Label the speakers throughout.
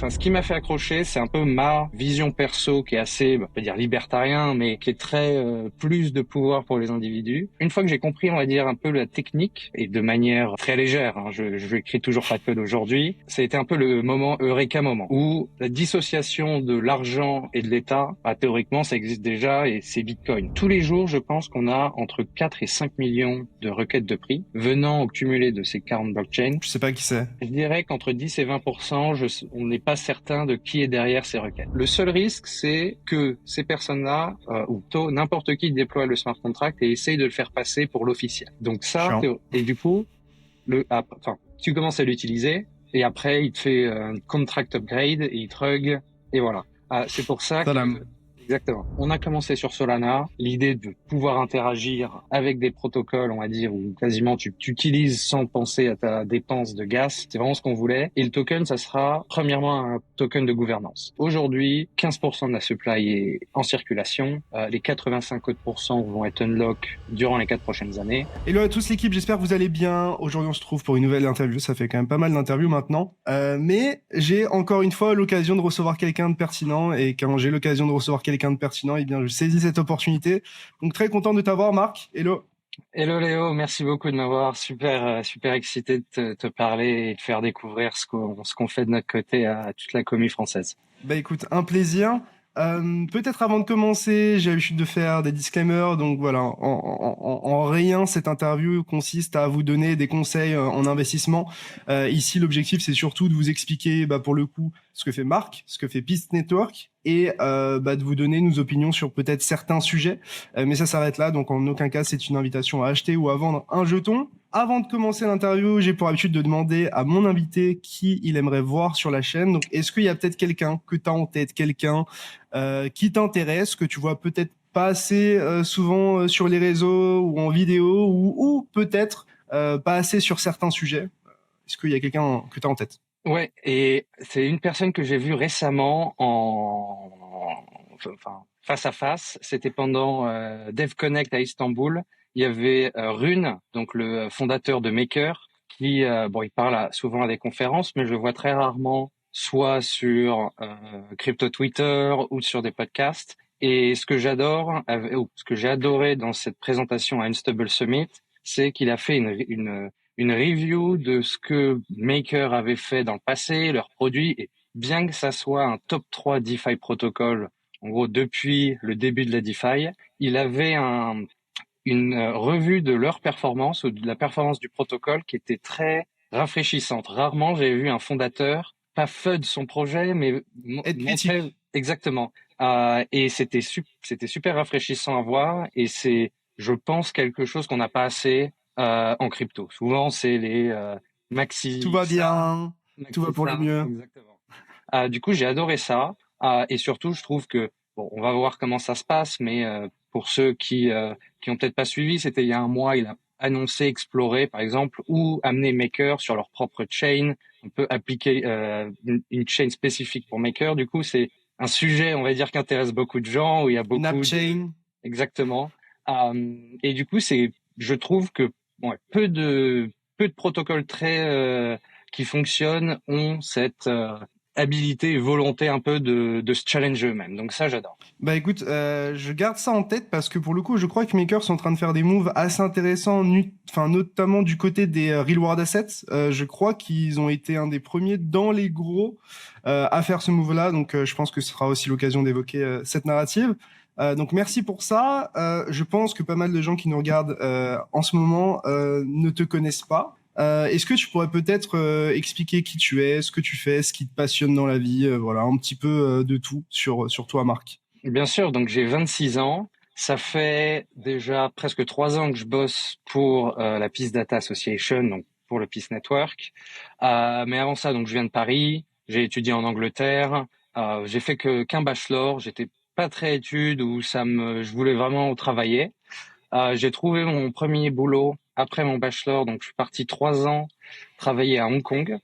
Speaker 1: Enfin, ce qui m'a fait accrocher, c'est un peu ma vision perso qui est assez, on peut dire libertarien, mais qui est très plus de pouvoir pour les individus. Une fois que j'ai compris, on va dire, un peu la technique, et de manière très légère, hein, je écris toujours pas de code aujourd'hui, ça a été un peu le moment Eureka moment, où la dissociation de l'argent et de l'État, théoriquement, ça existe déjà, et c'est Bitcoin. Tous les jours, je pense qu'on a entre 4 et 5 millions de requêtes de prix venant au cumulé de ces 40 blockchains.
Speaker 2: Je sais pas qui c'est.
Speaker 1: Je dirais qu'entre 10 et 20%, on n'est pas certain de qui est derrière ces requêtes. Le seul risque, c'est que ces personnes-là, ou plutôt n'importe qui déploie le smart contract et essaye de le faire passer pour l'officiel. Donc ça,
Speaker 2: Chiant.
Speaker 1: et du coup, tu commences à l'utiliser et après, il te fait un contract upgrade et il te rug et voilà. C'est pour ça que
Speaker 2: Salam.
Speaker 1: exactement. On a commencé sur Solana. L'idée de pouvoir interagir avec des protocoles, on va dire, où quasiment tu utilises sans penser à ta dépense de gaz. C'est vraiment ce qu'on voulait. Et le token, ça sera premièrement un token de gouvernance. Aujourd'hui, 15% de la supply est en circulation. Les 85 autres pourcents vont être unlock durant les 4 prochaines années.
Speaker 2: Hello à tous l'équipe, j'espère que vous allez bien. Aujourd'hui on se trouve pour une nouvelle interview, ça fait quand même pas mal d'interviews maintenant. Mais j'ai encore une fois l'occasion de recevoir quelqu'un de pertinent, et quand j'ai l'occasion de recevoir quelqu'un de pertinent, eh bien je saisis cette opportunité. Donc très content de t'avoir Marc, hello.
Speaker 1: Hello Léo, merci beaucoup de m'avoir. Super excité de te parler et de faire découvrir ce qu'on fait de notre côté à toute la commu française.
Speaker 2: Bah écoute, un plaisir. Peut-être avant de commencer, j'ai l'habitude de faire des disclaimers, donc voilà, en rien cette interview consiste à vous donner des conseils en investissement. Ici, l'objectif, c'est surtout de vous expliquer, pour le coup, ce que fait Marc, ce que fait Pist Network, et de vous donner nos opinions sur peut-être certains sujets. Mais ça s'arrête là, donc en aucun cas, c'est une invitation à acheter ou à vendre un jeton. Avant de commencer l'interview, j'ai pour habitude de demander à mon invité qui il aimerait voir sur la chaîne. Donc, est-ce qu'il y a peut-être quelqu'un que tu as en tête, quelqu'un qui t'intéresse, que tu vois peut-être pas assez souvent sur les réseaux ou en vidéo, ou peut-être pas assez sur certains sujets? Est-ce qu'il y a quelqu'un que tu as en tête?
Speaker 1: Ouais, et c'est une personne que j'ai vue récemment enfin, face à face. C'était pendant DevConnect à Istanbul. Il y avait Rune, donc le fondateur de Maker, qui il parle souvent à des conférences, mais je le vois très rarement, soit sur Crypto Twitter ou sur des podcasts. Et ce que j'adore, ou ce que j'ai adoré dans cette présentation à Unstable Summit, c'est qu'il a fait une review de ce que Maker avait fait dans le passé, leurs produits, et bien que ça soit un top 3 DeFi protocole, en gros depuis le début de la DeFi, il avait une revue de leur performance ou de la performance du protocole qui était très rafraîchissante. Rarement j'ai vu un fondateur pas FUD son projet, mais
Speaker 2: Être
Speaker 1: montrer
Speaker 2: critique.
Speaker 1: exactement. Et c'était super rafraîchissant à voir. Et c'est, je pense, quelque chose qu'on n'a pas assez en crypto. Souvent, c'est les
Speaker 2: Tout
Speaker 1: maxi
Speaker 2: va
Speaker 1: ça,
Speaker 2: bien, tout va
Speaker 1: maxi
Speaker 2: pour le
Speaker 1: ça,
Speaker 2: mieux.
Speaker 1: exactement. Du coup, j'ai adoré ça. Et surtout, je trouve que, bon, on va voir comment ça se passe, mais pour ceux qui ont peut-être pas suivi, c'était il y a un mois, il a annoncé explorer, par exemple, ou amener Maker sur leur propre chain. On peut appliquer une chain spécifique pour Maker. Du coup, c'est un sujet, on va dire, qui intéresse beaucoup de gens, où il y a
Speaker 2: Une app
Speaker 1: beaucoup de...
Speaker 2: chain.
Speaker 1: Exactement. Et du coup, je trouve que ouais, peu de protocoles très qui fonctionnent ont cette habilité et volonté un peu de se challenger eux-mêmes. Donc ça, j'adore.
Speaker 2: Bah écoute, je garde ça en tête parce que pour le coup, je crois que Maker sont en train de faire des moves assez intéressants, notamment du côté des real world assets. Je crois qu'ils ont été un des premiers dans les gros à faire ce move-là, donc je pense que ce sera aussi l'occasion d'évoquer cette narrative. Donc merci pour ça. Je pense que pas mal de gens qui nous regardent en ce moment ne te connaissent pas. Est-ce que tu pourrais peut-être expliquer qui tu es, ce que tu fais, ce qui te passionne dans la vie, voilà, un petit peu de tout sur toi, Marc.
Speaker 1: Bien sûr, donc j'ai 26 ans. Ça fait déjà presque 3 ans que je bosse pour la Peace Data Association, donc pour le Peace Network. Mais avant ça, donc je viens de Paris. J'ai étudié en Angleterre. J'ai fait qu'un bachelor. J'étais pas très études où je voulais vraiment travailler. J'ai trouvé mon premier boulot après mon bachelor, donc je suis parti 3 ans travailler à Hong Kong.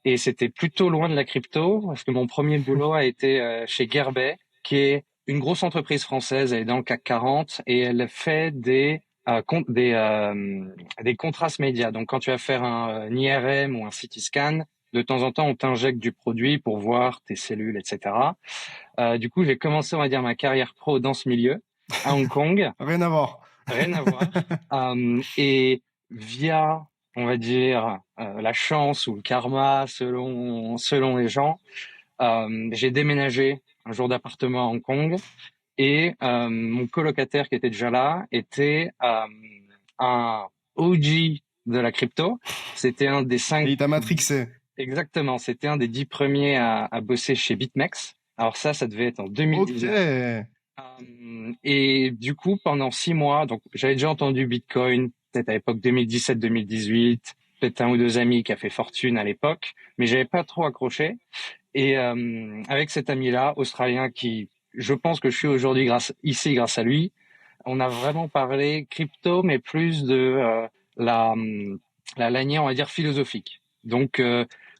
Speaker 1: Et c'était plutôt loin de la crypto parce que mon premier boulot a été chez Gearbest, qui est une grosse entreprise française. Elle est dans le CAC 40 et elle fait des contrast médias. Donc quand tu vas faire un IRM ou un CT scan, de temps en temps, on t'injecte du produit pour voir tes cellules, etc. Du coup, j'ai commencé, on va dire, ma carrière pro dans ce milieu, à Hong Kong.
Speaker 2: Rien à voir.
Speaker 1: Rien à voir. Et via, on va dire, la chance ou le karma, selon les gens, j'ai déménagé un jour d'appartement à Hong Kong et mon colocataire qui était déjà là était un OG de la crypto. C'était un des
Speaker 2: Et
Speaker 1: 5,
Speaker 2: il t'a matrixé.
Speaker 1: exactement, c'était un des 10 premiers à bosser chez BitMEX. Alors ça devait être en
Speaker 2: Ok.
Speaker 1: 2019. Et du coup, pendant 6 mois, donc j'avais déjà entendu Bitcoin, peut-être à l'époque 2017-2018, peut-être un ou deux amis qui a fait fortune à l'époque, mais j'avais pas trop accroché. Et avec cet ami-là, australien, qui, je pense que je suis aujourd'hui grâce à lui, on a vraiment parlé crypto, mais plus de la, la lanière, on va dire, philosophique. Donc,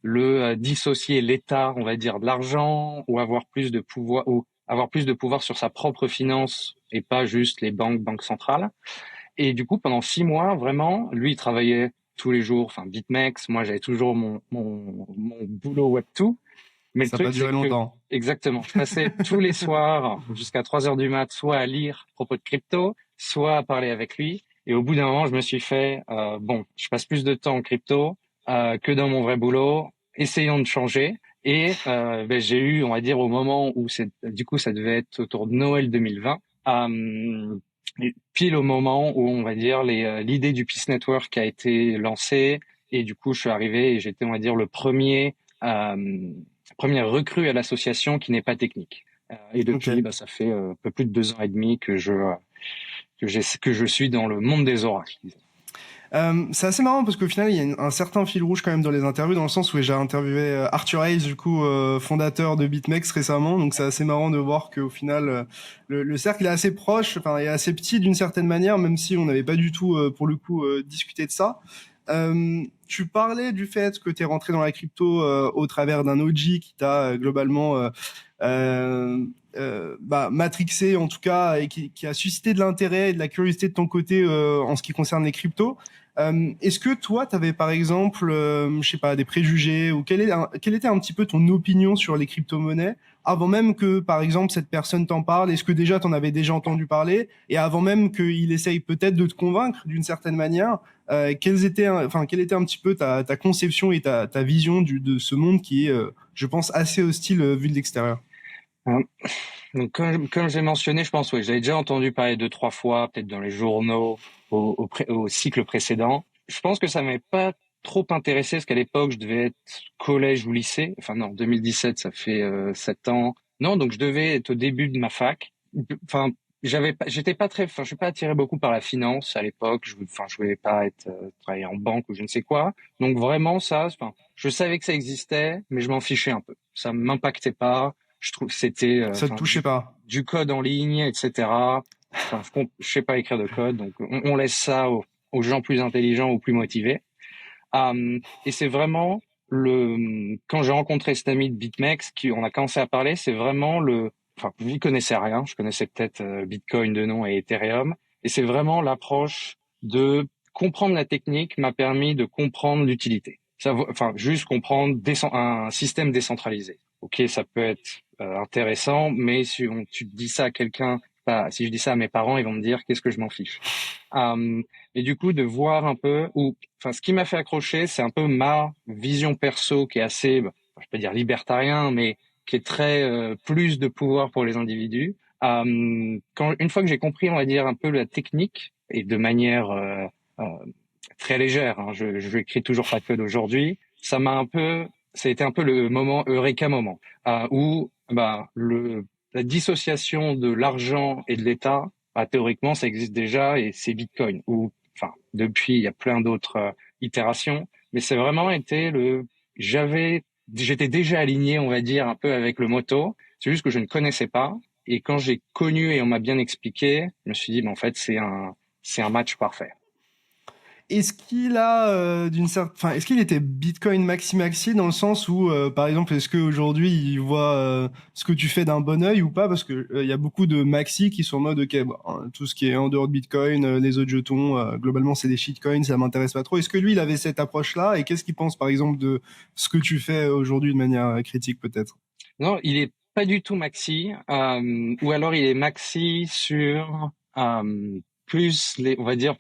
Speaker 1: dissocier l'État, on va dire, de l'argent, ou avoir plus de pouvoir, ou avoir plus de pouvoir sur sa propre finance et pas juste les banques centrales. Et du coup, pendant 6 mois, vraiment, lui, il travaillait tous les jours, enfin, BitMEX, moi, j'avais toujours mon boulot Web2. Mais le
Speaker 2: Ça n'a pas
Speaker 1: truc, c'est
Speaker 2: duré
Speaker 1: que,
Speaker 2: longtemps.
Speaker 1: exactement, je passais tous les soirs jusqu'à 3 heures du mat, soit à lire à propos de crypto, soit à parler avec lui. Et au bout d'un moment, je me suis fait, bon, je passe plus de temps en crypto que dans mon vrai boulot. Essayons de changer. Et j'ai eu, on va dire, au moment où du coup, ça devait être autour de Noël 2020, et pile au moment où, on va dire, l'idée du Peace Network a été lancée. Et du coup, je suis arrivé et j'étais, on va dire, le première recrue à l'association qui n'est pas technique. Et
Speaker 2: Ok.
Speaker 1: depuis, ça fait un peu plus de 2 ans et demi que je suis dans le monde des oracles.
Speaker 2: C'est assez marrant parce qu'au final, il y a un certain fil rouge quand même dans les interviews, dans le sens où j'ai interviewé Arthur Hayes, du coup, fondateur de BitMEX récemment. Donc c'est assez marrant de voir qu'au final, le cercle est assez proche, enfin, est assez petit d'une certaine manière, même si on n'avait pas du tout, pour le coup, discuté de ça. Tu parlais du fait que tu es rentré dans la crypto au travers d'un OG qui t'a globalement matrixé en tout cas et qui a suscité de l'intérêt et de la curiosité de ton côté en ce qui concerne les cryptos. Est-ce que toi, tu avais par exemple, je sais pas, des préjugés ou quelle était un petit peu ton opinion sur les crypto-monnaies avant même que, par exemple, cette personne t'en parle? Est-ce que déjà t'en avais déjà entendu parler et avant même qu'il essaye peut-être de te convaincre d'une certaine manière, quelle était un petit peu ta conception et ta vision de ce monde qui est, je pense, assez hostile vu de l'extérieur?
Speaker 1: Euh, donc, comme j'ai mentionné, je pense, oui, j'avais déjà entendu parler 2, 3 fois, peut-être dans les journaux, au cycle précédent. Je pense que ça m'avait pas trop intéressé parce qu'à l'époque, je devais être collège ou lycée. Enfin non, 2017, ça fait 7 ans. Non, donc je devais être au début de ma fac. Enfin, j'étais pas très, enfin, je suis pas attiré beaucoup par la finance à l'époque. Je voulais pas être travailler en banque ou je ne sais quoi. Donc vraiment ça, enfin, je savais que ça existait, mais je m'en fichais un peu. Ça m'impactait pas. Je trouve que c'était
Speaker 2: Ça te touchait pas?
Speaker 1: du code en ligne, etc. Enfin, je sais pas écrire de code, donc on laisse ça aux gens plus intelligents ou plus motivés. Et c'est vraiment quand j'ai rencontré cet ami de BitMEX, on a commencé à parler, c'est vraiment enfin, vous n'y connaissez rien, je connaissais peut-être Bitcoin de nom et Ethereum, et c'est vraiment l'approche de comprendre la technique m'a permis de comprendre l'utilité. Enfin, juste comprendre un système décentralisé. Ok, ça peut être intéressant, mais tu dis ça à quelqu'un, si je dis ça à mes parents, ils vont me dire qu'est-ce que je m'en fiche. Et du coup, de voir un peu, enfin, ce qui m'a fait accrocher, c'est un peu ma vision perso qui est assez, je peux dire libertarien, mais qui est très plus de pouvoir pour les individus. Une fois que j'ai compris, on va dire un peu la technique et de manière euh, très légère, hein, je écris toujours pas de code aujourd'hui. Ça a été un peu le moment eureka moment où la dissociation de l'argent et de l'État, théoriquement, ça existe déjà et c'est Bitcoin. Ou enfin, depuis, il y a plein d'autres itérations, mais c'est vraiment été j'étais déjà aligné, on va dire, un peu avec le moto. C'est juste que je ne connaissais pas. Et quand j'ai connu et on m'a bien expliqué, je me suis dit, en fait, c'est un match parfait.
Speaker 2: Est-ce qu'il a enfin, est-ce qu'il était Bitcoin maxi dans le sens où, par exemple, est-ce qu'aujourd'hui il voit ce que tu fais d'un bon œil ou pas? Parce que il y a beaucoup de maxi qui sont en mode, ok, bon, hein, tout ce qui est en dehors de Bitcoin, les autres jetons, globalement c'est des shitcoins, ça m'intéresse pas trop. Est-ce que lui il avait cette approche-là et qu'est-ce qu'il pense, par exemple, de ce que tu fais aujourd'hui de manière critique peut-être?
Speaker 1: Non, il est pas du tout maxi, ou alors il est maxi sur plus les, on va dire,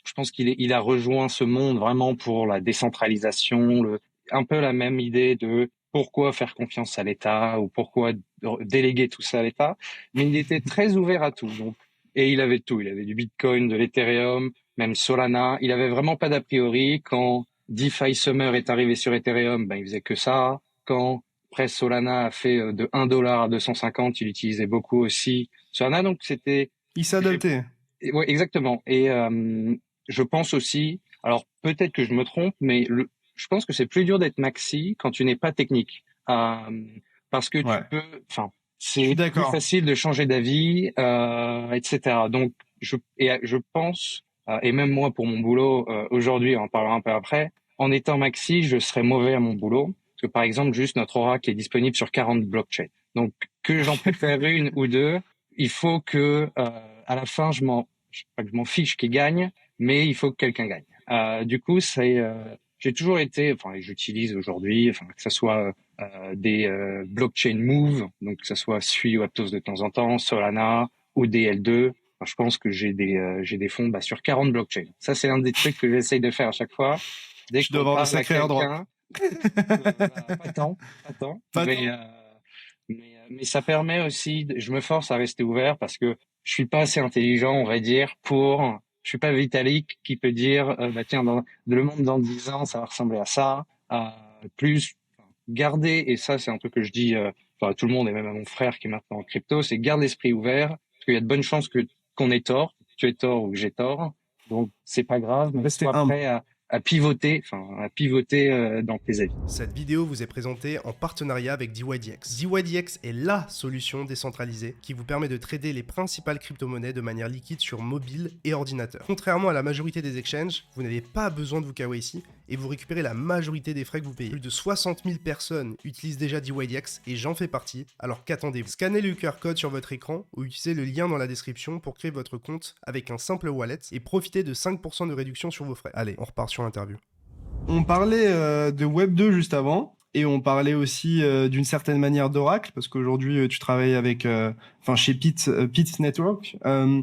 Speaker 1: je pense il a rejoint ce monde vraiment pour la décentralisation, un peu la même idée de pourquoi faire confiance à l'État ou pourquoi déléguer tout ça à l'État, mais il était très ouvert à tout. Donc, et il avait tout, il avait du Bitcoin, de l'Ethereum, même Solana. Il avait vraiment pas d'a priori. Quand DeFi Summer est arrivé sur Ethereum, ben il faisait que ça. Quand après, Solana a fait de 1 dollar à 250, il utilisait beaucoup aussi Solana, donc c'était...
Speaker 2: Il s'est adapté.
Speaker 1: Ouais, exactement. Et je pense aussi, alors peut-être que je me trompe, mais je pense que c'est plus dur d'être maxi quand tu n'es pas technique. Parce que tu
Speaker 2: Ouais,
Speaker 1: peux, enfin,
Speaker 2: je suis
Speaker 1: c'est plus
Speaker 2: d'accord.
Speaker 1: facile de changer d'avis, etc. Donc, je pense, et même moi pour mon boulot, aujourd'hui, on en parlera un peu après, en étant maxi, je serais mauvais à mon boulot. Parce que par exemple, juste notre Oracle est disponible sur 40 blockchains. Donc, que j'en préfère une ou deux, il faut que, à la fin, pas que je m'en fiche qui gagne, mais il faut que quelqu'un gagne. Du coup, j'ai toujours été, enfin, et j'utilise aujourd'hui, enfin, que ça soit des blockchain move, donc que ça soit Sui ou Aptos de temps en temps, Solana ou des L2. Enfin, je pense que j'ai des fonds sur 40 blockchains. Ça, c'est un des trucs que j'essaye de faire à chaque fois. Dès
Speaker 2: Tu dois
Speaker 1: qu'on
Speaker 2: avoir de
Speaker 1: parle à
Speaker 2: sacrés airdrops.
Speaker 1: quelqu'un, pas tant,
Speaker 2: Pas tant.
Speaker 1: mais ça permet aussi, je me force à rester ouvert parce que je suis pas assez intelligent, on va dire, je suis pas Vitalik qui peut dire, bah tiens, dans le monde dans 10 ans, ça va ressembler à ça. Plus garder, et ça c'est un truc que je dis, à tout le monde et même à mon frère qui est maintenant en crypto, c'est garde l'esprit ouvert parce qu'il y a de bonnes chances qu'on ait tort, que tu aies tort ou que j'ai tort. Donc c'est pas grave, mais
Speaker 2: Restez
Speaker 1: sois
Speaker 2: humble.
Speaker 1: prêt à pivoter dans tes avis.
Speaker 3: Cette vidéo vous est présentée en partenariat avec DYDX. DYDX est LA solution décentralisée qui vous permet de trader les principales crypto-monnaies de manière liquide sur mobile et ordinateur. Contrairement à la majorité des exchanges, vous n'avez pas besoin de vous KYC et vous récupérez la majorité des frais que vous payez. Plus de 60 000 personnes utilisent déjà DYDX et j'en fais partie, alors qu'attendez-vous? Scannez le QR code sur votre écran ou utilisez le lien dans la description pour créer votre compte avec un simple wallet et profitez de 5% de réduction sur vos frais. Allez, on repart sur l'interview.
Speaker 2: On parlait de Web 2 juste avant, et on parlait aussi d'une certaine manière d'Oracle, parce qu'aujourd'hui tu travailles avec, enfin chez Pitt Network. Euh,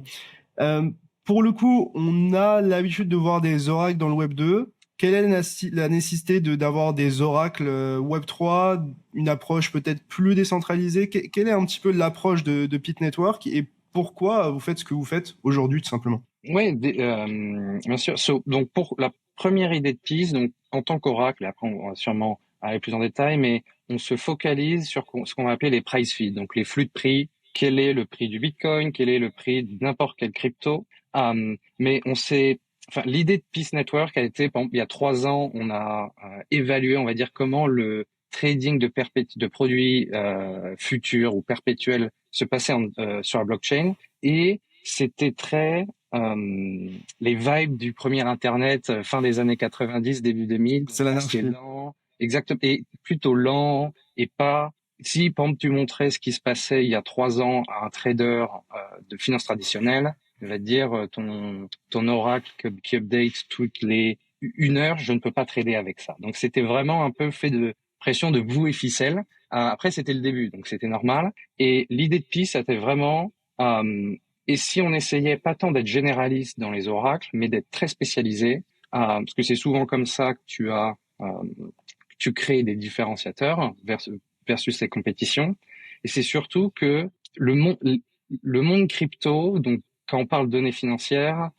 Speaker 2: pour le coup, on a l'habitude de voir des oracles dans le Web 2. Quelle est la nécessité d'avoir des oracles Web 3, une approche peut-être plus décentralisée? Quelle est un petit peu l'approche de Pitt Network et pourquoi vous faites ce que vous faites aujourd'hui, tout simplement?
Speaker 1: Oui, bien sûr. Donc pour la première idée de piste, donc en tant qu'oracle, et après on va sûrement aller plus en détail, mais on se focalise sur ce qu'on va appeler les price feeds, donc les flux de prix. Quel est le prix du Bitcoin? Quel est le prix de n'importe quelle crypto? Mais enfin, l'idée de Peace Network a été, par exemple, il y a 3 ans, on a évalué, on va dire, comment le trading de produits futurs ou perpétuels se passait sur la blockchain, et c'était très les vibes du premier Internet, fin des années 90, début 2000, donc
Speaker 2: C'est
Speaker 1: assez
Speaker 2: l'anarchie.
Speaker 1: lent, exactement, et plutôt lent, et pas... Si, par exemple, tu montrais ce qui se passait il y a 3 ans à un trader de finance traditionnelle, il va te dire ton oracle qui update toutes les 1 heure, je ne peux pas trader avec ça. Donc c'était vraiment un peu fait de pression de boue et ficelle. Après, c'était le début, donc c'était normal. Et l'idée de Pi, c'était vraiment et si on essayait pas tant d'être généraliste dans les oracles, mais d'être très spécialisé, parce que c'est souvent comme ça que tu crées des différenciateurs versus les compétitions. Et c'est surtout que le monde, le monde crypto, donc quand on parle de données financières,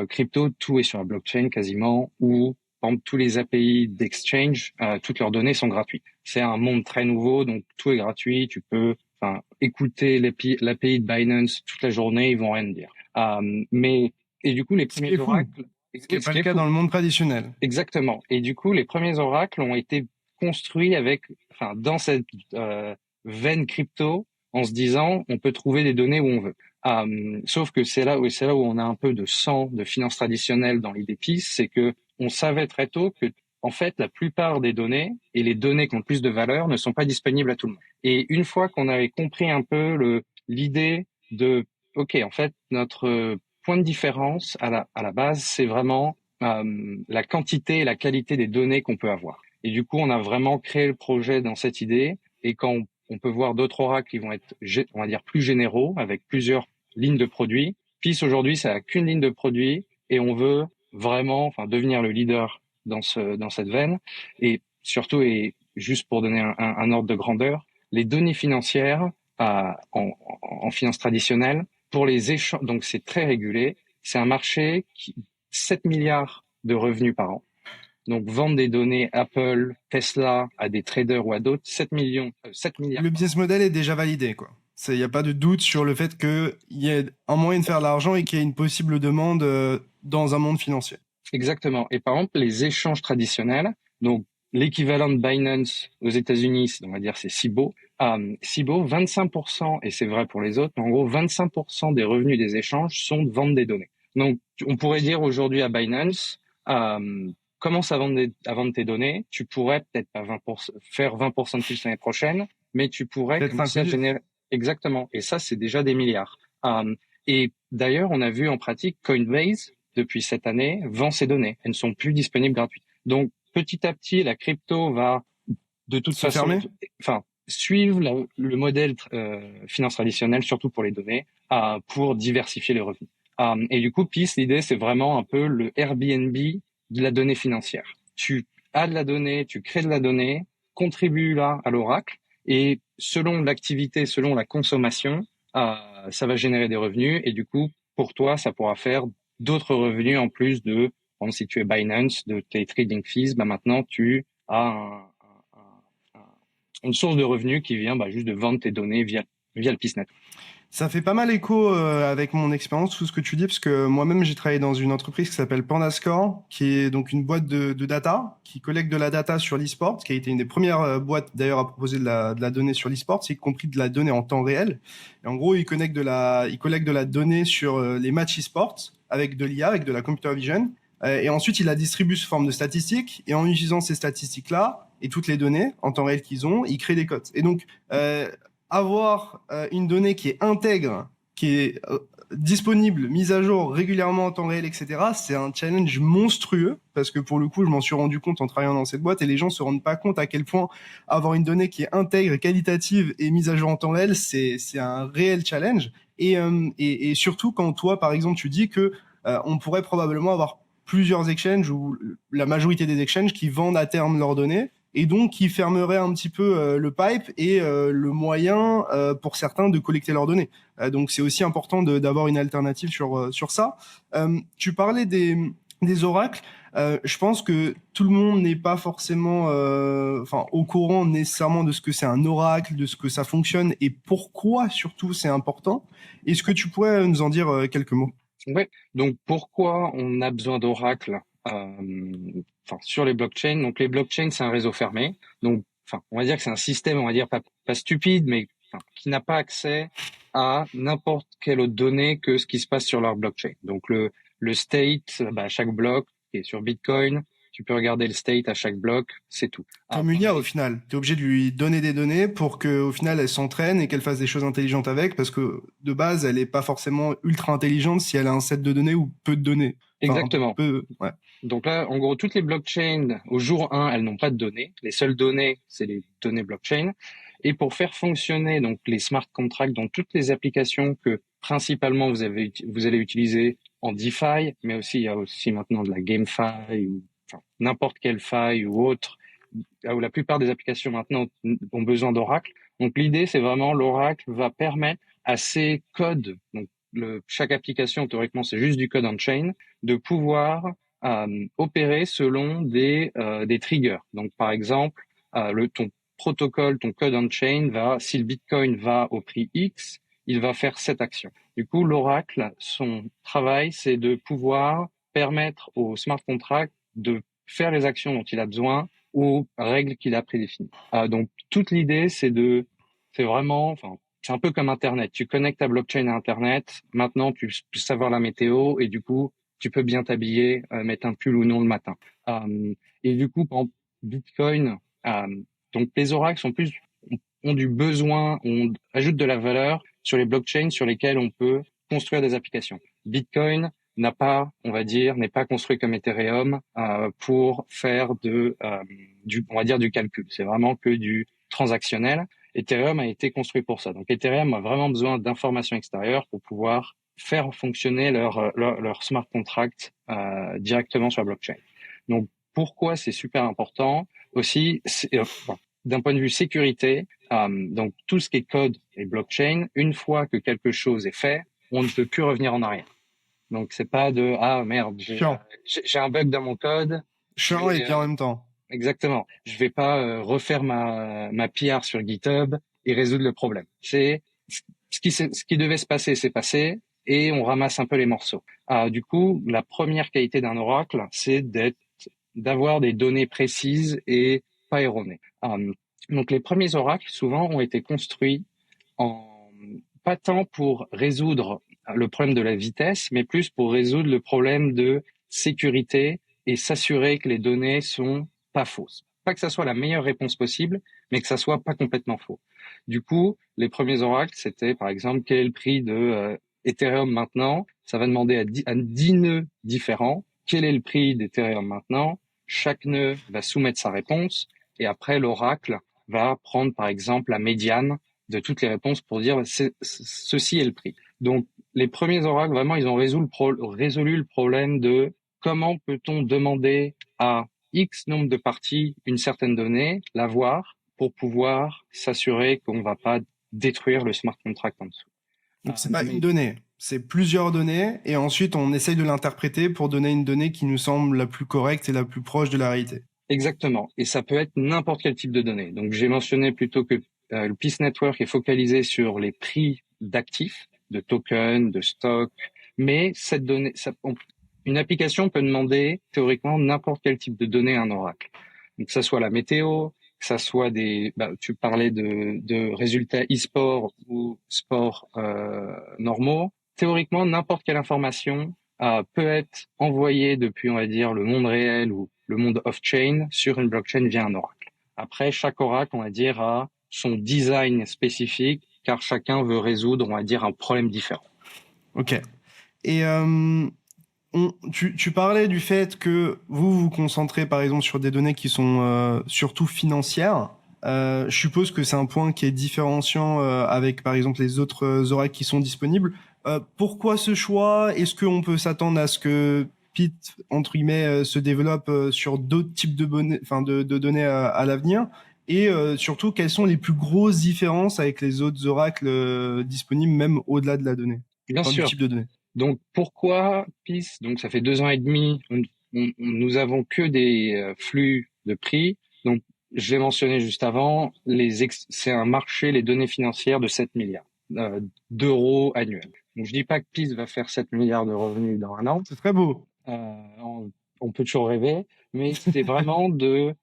Speaker 1: crypto, tout est sur la blockchain quasiment, ou par exemple, tous les API d'exchange, toutes leurs données sont gratuites. C'est un monde très nouveau, donc tout est gratuit. Tu peux écouter l'API de Binance toute la journée, ils vont rien dire. Et du coup, les
Speaker 2: Ce qui est
Speaker 1: premiers
Speaker 2: fou.
Speaker 1: oracles,
Speaker 2: Ce qui n'est
Speaker 1: ce
Speaker 2: pas
Speaker 1: qui
Speaker 2: le
Speaker 1: est
Speaker 2: cas
Speaker 1: fou,
Speaker 2: dans le monde traditionnel.
Speaker 1: exactement. Et du coup, les premiers oracles ont été construits dans cette veine crypto, en se disant, on peut trouver des données où on veut. Sauf que c'est là où on a un peu de sang de finance traditionnelle dans l'idée PIS, c'est que on savait très tôt que en fait la plupart des données et les données qui ont le plus de valeur ne sont pas disponibles à tout le monde. Et une fois qu'on avait compris un peu l'idée de OK, en fait notre point de différence à la base, c'est vraiment la quantité et la qualité des données qu'on peut avoir. Et du coup, on a vraiment créé le projet dans cette idée. Et quand on peut voir d'autres oracles qui vont être, on va dire, plus généraux, avec plusieurs lignes de produits. PIS, aujourd'hui, ça n'a qu'une ligne de produits et on veut vraiment, enfin, devenir le leader dans cette veine. Et surtout, et juste pour donner un ordre de grandeur, les données financières en finance traditionnelle, pour les échanges, donc c'est très régulé. C'est un marché qui 7 milliards de revenus par an. Donc, vendre des données Apple, Tesla à des traders ou à d'autres, 7 milliards.
Speaker 2: Le business model est déjà validé, quoi. Il n'y a pas de doute sur le fait qu'il y ait un moyen de faire de l'argent et qu'il y ait une possible demande dans un monde financier.
Speaker 1: Exactement. Et par exemple, les échanges traditionnels, donc l'équivalent de Binance aux États-Unis, on va dire c'est Cboe. Cboe, 25%, et c'est vrai pour les autres, mais en gros, 25% des revenus des échanges sont de vendre des données. Donc, on pourrait dire aujourd'hui à Binance, commence à vendre tes données. Tu pourrais peut-être pas faire 20% de plus l'année prochaine, mais tu pourrais
Speaker 2: Peut-être
Speaker 1: commencer à générer. Exactement. Et ça, c'est déjà des milliards. Et d'ailleurs, on a vu en pratique Coinbase, depuis cette année, vend ses données. Elles ne sont plus disponibles gratuites. Donc, petit à petit, la crypto va, de toute
Speaker 2: Se
Speaker 1: façon,
Speaker 2: fermer.
Speaker 1: enfin, suivre le modèle finance traditionnelle, surtout pour les données, pour diversifier les revenus. Et du coup, PIS, l'idée, c'est vraiment un peu le Airbnb de la donnée financière. Tu as de la donnée, tu crées de la donnée, contribue là à l'oracle, et selon l'activité, selon la consommation, ça va générer des revenus, et du coup, pour toi, ça pourra faire d'autres revenus en plus de, par exemple, si tu es Binance, de tes trading fees, bah maintenant tu as une source de revenus qui vient juste de vendre tes données via le PISnet.
Speaker 2: Ça fait pas mal écho avec mon expérience, tout ce que tu dis, parce que moi-même, j'ai travaillé dans une entreprise qui s'appelle Pandascore, qui est donc une boîte de data, qui collecte de la data sur l'e-sport, qui a été une des premières boîtes d'ailleurs à proposer de la donnée sur l'e-sport, y compris de la donnée en temps réel. Et en gros, ils collectent de la donnée sur les matchs e-sport avec de l'IA, avec de la computer vision. Et ensuite, il la distribue sous forme de statistiques. Et en utilisant ces statistiques-là et toutes les données en temps réel qu'ils ont, ils créent des cotes. Et donc, avoir une donnée qui est intègre, qui est disponible, mise à jour régulièrement en temps réel, etc., c'est un challenge monstrueux, parce que pour le coup, je m'en suis rendu compte en travaillant dans cette boîte, et les gens se rendent pas compte à quel point avoir une donnée qui est intègre, qualitative et mise à jour en temps réel, c'est un réel challenge. Et surtout quand toi, par exemple, tu dis que on pourrait probablement avoir plusieurs exchanges ou la majorité des exchanges qui vendent à terme leurs données et donc qui fermerait un petit peu le pipe et le moyen pour certains de collecter leurs données. Donc c'est aussi important d'avoir une alternative sur ça. Tu parlais des oracles. Je pense que tout le monde n'est pas forcément au courant nécessairement de ce que c'est un oracle, de ce que ça fonctionne et pourquoi surtout c'est important. Est-ce que tu pourrais nous en dire quelques mots?
Speaker 1: Ouais. Donc, pourquoi on a besoin d'oracles sur les blockchains? Donc, les blockchains, c'est un réseau fermé. Donc, on va dire que c'est un système, on va dire pas stupide, mais qui n'a pas accès à n'importe quelle autre donnée que ce qui se passe sur leur blockchain. Donc, le state, à chaque bloc qui est sur Bitcoin, tu peux regarder le state à chaque bloc, c'est tout.
Speaker 2: Comme une IA au final, tu es obligé de lui donner des données pour qu'au final elle s'entraîne et qu'elle fasse des choses intelligentes avec, parce que de base elle est pas forcément ultra intelligente si elle a un set de données ou peu de données.
Speaker 1: Exactement.
Speaker 2: Ouais.
Speaker 1: Donc là, en gros, toutes les blockchains, au jour 1, elles n'ont pas de données. Les seules données, c'est les données blockchain. Et pour faire fonctionner donc les smart contracts dans toutes les applications que principalement vous allez utiliser en DeFi, mais aussi il y a aussi maintenant de la GameFi ou n'importe quelle faille ou autre, où la plupart des applications maintenant ont besoin d'Oracle. Donc l'idée, c'est vraiment l'Oracle va permettre à ces codes, donc chaque application théoriquement c'est juste du code on-chain, de pouvoir opérer selon des triggers. Donc par exemple, ton protocole, ton code on-chain si le Bitcoin va au prix X, il va faire cette action. Du coup, l'Oracle, son travail, c'est de pouvoir permettre au smart contract de faire les actions dont il a besoin aux règles qu'il a prédéfinies. Donc toute l'idée, c'est vraiment, c'est un peu comme Internet. Tu connectes ta blockchain à Internet. Maintenant, tu peux savoir la météo et du coup, tu peux bien t'habiller, mettre un pull ou non le matin. Et du coup, par exemple, Bitcoin, donc les oracles ont du besoin, on ajoute de la valeur sur les blockchains sur lesquelles on peut construire des applications. Bitcoin n'a pas, on va dire, n'est pas construit comme Ethereum pour faire on va dire du calcul. C'est vraiment que du transactionnel. Ethereum a été construit pour ça. Donc Ethereum a vraiment besoin d'informations extérieures pour pouvoir faire fonctionner leur smart contract directement sur la blockchain. Donc pourquoi c'est super important aussi, d'un point de vue sécurité, donc tout ce qui est code et blockchain, une fois que quelque chose est fait, on ne peut plus revenir en arrière. Donc c'est pas de ah merde, j'ai un bug dans mon code.
Speaker 2: Chiant et puis en même temps.
Speaker 1: Exactement. Je vais pas refaire ma PR sur GitHub et résoudre le problème. C'est ce qui devait se passer, c'est passé et on ramasse un peu les morceaux. Du coup, la première qualité d'un oracle, c'est d'avoir des données précises et pas erronées. Donc les premiers oracles, souvent, ont été construits pas tant pour résoudre le problème de la vitesse, mais plus pour résoudre le problème de sécurité et s'assurer que les données sont pas fausses. Pas que ça soit la meilleure réponse possible, mais que ça soit pas complètement faux. Du coup, les premiers oracles, c'était par exemple quel est le prix de Ethereum maintenant. Ça va demander à 10 nœuds différents. Quel est le prix d'Ethereum maintenant? Chaque nœud va soumettre sa réponse et après l'oracle va prendre par exemple la médiane de toutes les réponses pour dire ceci est le prix. Donc les premiers oracles, vraiment, ils ont résolu le problème de comment peut-on demander à X nombre de parties une certaine donnée, l'avoir, pour pouvoir s'assurer qu'on ne va pas détruire le smart contract en dessous.
Speaker 2: Donc c'est pas une donnée, c'est plusieurs données, et ensuite on essaye de l'interpréter pour donner une donnée qui nous semble la plus correcte et la plus proche de la réalité.
Speaker 1: Exactement, et ça peut être n'importe quel type de données. Donc j'ai mentionné plutôt que le Peace Network est focalisé sur les prix d'actifs, de tokens, de stocks, mais cette donnée, une application peut demander théoriquement n'importe quel type de données à un oracle. Donc que ça soit la météo, que ça soit tu parlais de résultats e-sport ou sport normaux. Théoriquement, n'importe quelle information peut être envoyée depuis, on va dire, le monde réel ou le monde off-chain sur une blockchain via un oracle. Après, chaque oracle, on va dire, a son design spécifique, car chacun veut résoudre, on va dire, un problème différent.
Speaker 2: Ok. Et tu parlais du fait que vous vous concentrez par exemple sur des données qui sont surtout financières. Je suppose que c'est un point qui est différenciant avec par exemple les autres oracles qui sont disponibles. Pourquoi ce choix? Est-ce qu'on peut s'attendre à ce que Pete, entre guillemets, se développe sur d'autres types de données, de données à l'avenir? Et surtout, quelles sont les plus grosses différences avec les autres oracles disponibles, même au-delà de la donnée,
Speaker 1: Bien sûr.
Speaker 2: du type de données?
Speaker 1: Donc pourquoi Peace? Donc ça fait 2 ans et demi, nous avons que des flux de prix. Donc je l'ai mentionné juste avant, c'est un marché, les données financières de 7 milliards d'euros annuels. Donc je dis pas que Peace va faire 7 milliards de revenus dans un an.
Speaker 2: C'est très beau.
Speaker 1: On peut toujours rêver, mais c'est vraiment de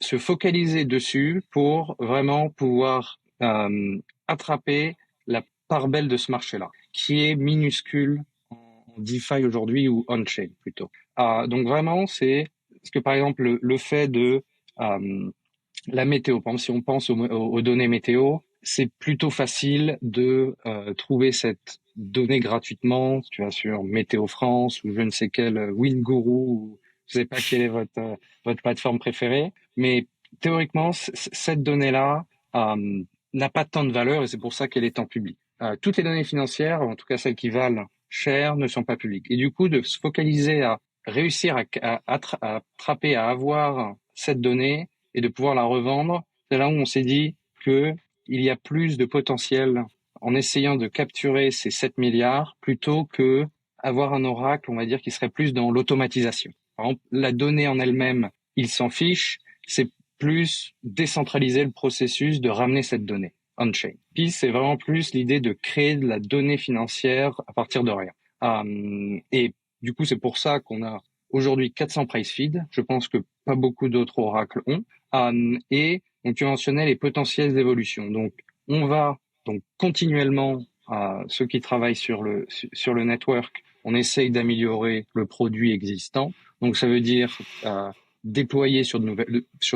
Speaker 1: se focaliser dessus pour vraiment pouvoir attraper la part belle de ce marché-là, qui est minuscule en DeFi aujourd'hui ou on-chain plutôt. Donc vraiment, c'est parce que par exemple le fait de la météo, par exemple si on pense aux données météo, c'est plutôt facile de trouver cette donnée gratuitement, tu vois, sur Météo France ou je ne sais quel Windguru, ou je sais pas quelle est votre plateforme préférée, mais théoriquement cette donnée-là n'a pas tant de valeur et c'est pour ça qu'elle est en public. Toutes les données financières, en tout cas celles qui valent cher, ne sont pas publiques. Et du coup, de se focaliser à réussir à attraper, à avoir cette donnée et de pouvoir la revendre, c'est là où on s'est dit que il y a plus de potentiel en essayant de capturer ces 7 milliards plutôt que avoir un oracle, on va dire, qui serait plus dans l'automatisation. Par exemple, la donnée en elle-même, il s'en fiche, c'est plus décentraliser le processus de ramener cette donnée on-chain. Puis c'est vraiment plus l'idée de créer de la donnée financière à partir de rien. Et du coup, c'est pour ça qu'on a aujourd'hui 400 price feeds. Je pense que pas beaucoup d'autres oracles ont. Et donc tu mentionnais les potentielles évolutions. Donc on va Donc continuellement, ceux qui travaillent sur le network, on essaye d'améliorer le produit existant. Donc ça veut dire déployer sur de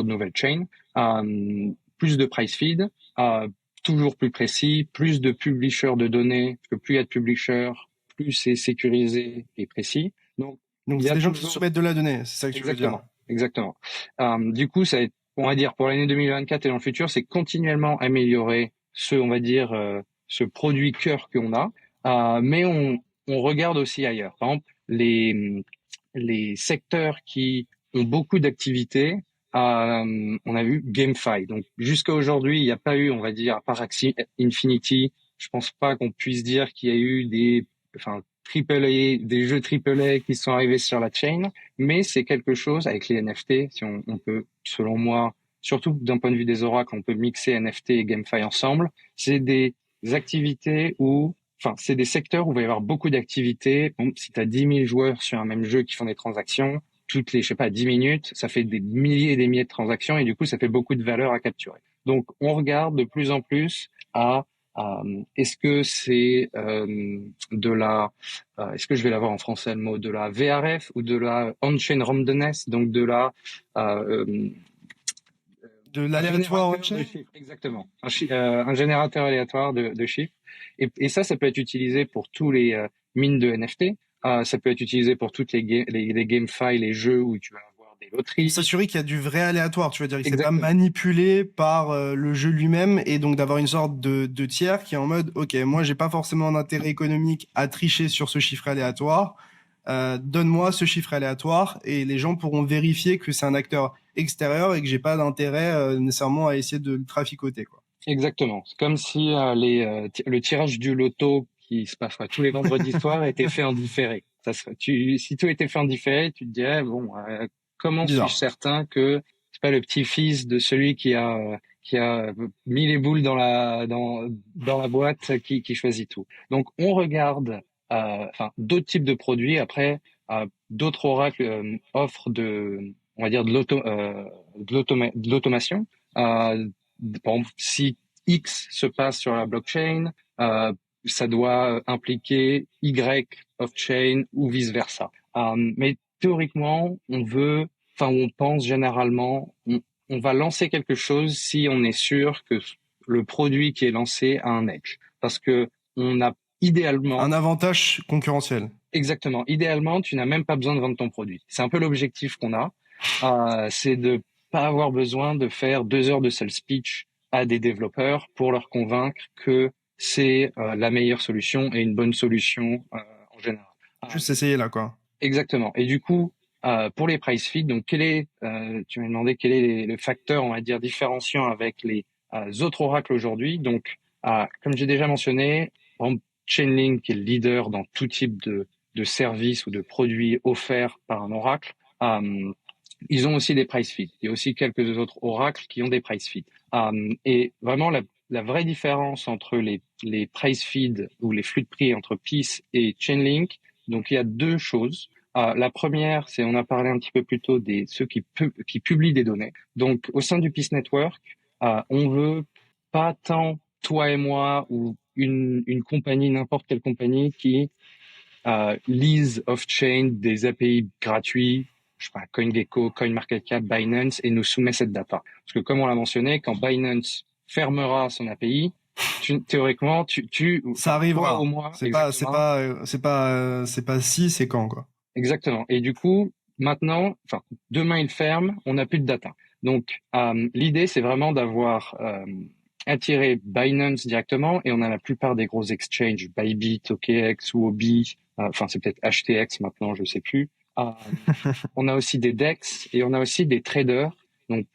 Speaker 1: nouvelles chains, plus de price feed, toujours plus précis, plus de publishers de données, parce que plus il y a de publishers, plus c'est sécurisé et précis. Donc il y
Speaker 2: c'est
Speaker 1: a
Speaker 2: des gens qui
Speaker 1: toujours...
Speaker 2: soumettent de la donnée, c'est ça que tu veux dire.
Speaker 1: Exactement. Du coup, ça va être, on va dire, pour l'année 2024 et dans le futur, c'est continuellement améliorer on va dire, ce produit cœur qu'on a, mais on regarde aussi ailleurs. Par exemple, les secteurs qui ont beaucoup d'activités, on a vu GameFi. Donc, jusqu'à aujourd'hui, il n'y a pas eu, on va dire, à part Axie Infinity, je pense pas qu'on puisse dire qu'il y a eu des jeux AAA qui sont arrivés sur la chain, mais c'est quelque chose avec les NFT, si on peut, selon moi, surtout d'un point de vue des oracles, on peut mixer NFT et GameFi ensemble. C'est des activités c'est des secteurs où il va y avoir beaucoup d'activités. Bon, si tu as 10 000 joueurs sur un même jeu qui font des transactions, toutes les, 10 minutes, ça fait des milliers et des milliers de transactions et du coup, ça fait beaucoup de valeur à capturer. Donc, on regarde de plus en plus est-ce que c'est est-ce que je vais l'avoir en français le mot, de la VRF ou de la on-chain randomness, donc de
Speaker 2: l'aléatoire
Speaker 1: on-chain, exactement, un générateur aléatoire de chiffres. Et ça peut être utilisé pour tous les mines de NFT. Ça peut être utilisé pour toutes les GameFi, les jeux où tu vas avoir des loteries.
Speaker 2: Pour s'assurer qu'il y a du vrai aléatoire, tu veux dire que c'est pas manipulé par le jeu lui-même, et donc d'avoir une sorte de tiers qui est en mode, ok, moi j'ai pas forcément d'intérêt économique à tricher sur ce chiffre aléatoire, donne-moi ce chiffre aléatoire, et les gens pourront vérifier que c'est un acteur extérieur et que j'ai pas d'intérêt nécessairement à essayer de le traficoter, quoi.
Speaker 1: Exactement. C'est comme si le tirage du loto qui se passe tous les vendredis soirs était fait en différé. Si tout était fait en différé, tu te dirais comment suis-je certain que c'est pas le petit-fils de celui qui a mis les boules dans la boîte qui choisit tout. Donc on regarde d'autres types de produits. Après, d'autres oracles offrent on va dire de l'automation. Par exemple, si X se passe sur la blockchain, ça doit impliquer Y off-chain ou vice-versa. Mais théoriquement, on pense généralement, on va lancer quelque chose si on est sûr que le produit qui est lancé a un edge. Parce que on a idéalement...
Speaker 2: un avantage concurrentiel.
Speaker 1: Exactement. Idéalement, tu n'as même pas besoin de vendre ton produit. C'est un peu l'objectif qu'on a. C'est de pas avoir besoin de faire 2 heures de sales speech à des développeurs pour leur convaincre que c'est la meilleure solution et une bonne solution en général.
Speaker 2: Juste essayer là, quoi.
Speaker 1: Exactement. Et du coup, pour les price feed, donc tu m'as demandé quel est le facteur, on va dire, différenciant avec les autres oracles aujourd'hui. Donc, comme j'ai déjà mentionné, Chainlink est le leader dans tout type de services ou de produits offerts par un oracle. Ils ont aussi des price feeds. Il y a aussi quelques autres oracles qui ont des price feeds. Et vraiment, la vraie différence entre les price feeds ou les flux de prix entre Peace et Chainlink, donc il y a 2 choses. La première, c'est, on a parlé un petit peu plus tôt ceux qui publient des données. Donc, au sein du Peace Network, on veut pas tant toi et moi ou une compagnie, n'importe quelle compagnie qui lise off-chain des API gratuits, je sais pas, CoinGecko, CoinMarketCap, Binance, et nous soumet cette data. Parce que comme on l'a mentionné, quand Binance fermera son API, théoriquement,
Speaker 2: ça arrivera.
Speaker 1: Toi ou moi,
Speaker 2: c'est pas si, c'est quand, quoi.
Speaker 1: Exactement. Et du coup, maintenant, demain il ferme, on n'a plus de data. Donc, l'idée, c'est vraiment d'avoir attiré Binance directement, et on a la plupart des gros exchanges, Bybit, OKX ou Obi, c'est peut-être HTX maintenant, je sais plus. On a aussi des DEX et on a aussi des traders, donc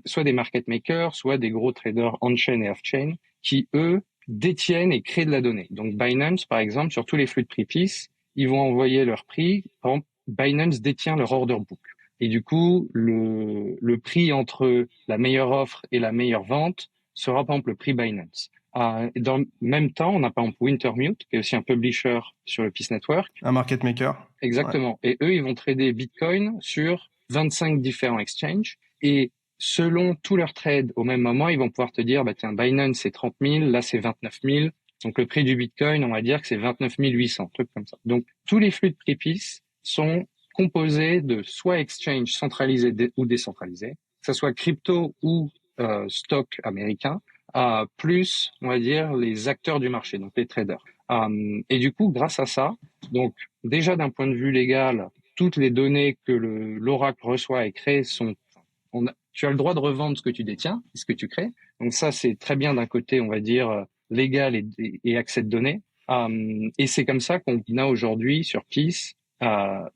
Speaker 1: soit des market makers, soit des gros traders on-chain et off-chain, qui eux détiennent et créent de la donnée. Donc Binance, par exemple, sur tous les flux de prix Peace, ils vont envoyer leur prix. Par exemple, Binance détient leur order book. Et du coup, le prix entre la meilleure offre et la meilleure vente sera par exemple le prix Binance. Dans le même temps, on a par exemple Wintermute, qui est aussi un publisher sur le Peace Network.
Speaker 2: Un market maker.
Speaker 1: Exactement. Ouais. Et eux, ils vont trader Bitcoin sur 25 différents exchanges. Et selon tous leurs trades au même moment, ils vont pouvoir te dire, bah tiens, Binance c'est 30 000, là c'est 29 000. Donc le prix du Bitcoin, on va dire que c'est 29 800, truc comme ça. Donc tous les flux de prix PIS sont composés de soit exchange centralisés ou décentralisés, que ce soit crypto ou stock américain, plus, on va dire, les acteurs du marché, donc les traders. Et du coup, grâce à ça, donc déjà d'un point de vue légal, toutes les données que l'Oracle reçoit et crée sont tu as le droit de revendre ce que tu détiens, ce que tu crées. Donc ça, c'est très bien d'un côté, on va dire, légal et accès de données. Et c'est comme ça qu'on a aujourd'hui sur Peace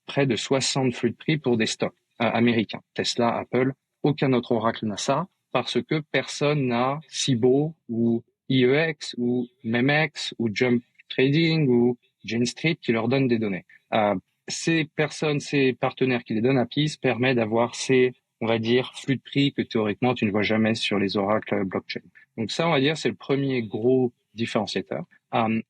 Speaker 1: près de 60 flux de prix pour des stocks américains. Tesla, Apple, aucun autre Oracle n'a ça parce que personne n'a Cboe ou IEX ou MEMEX ou Jump Trading ou Jane Street qui leur donnent des données. Ces personnes, ces partenaires qui les donnent à Peace permettent d'avoir ces, on va dire, flux de prix que théoriquement tu ne vois jamais sur les oracles blockchain. Donc ça, on va dire, c'est le premier gros différenciateur.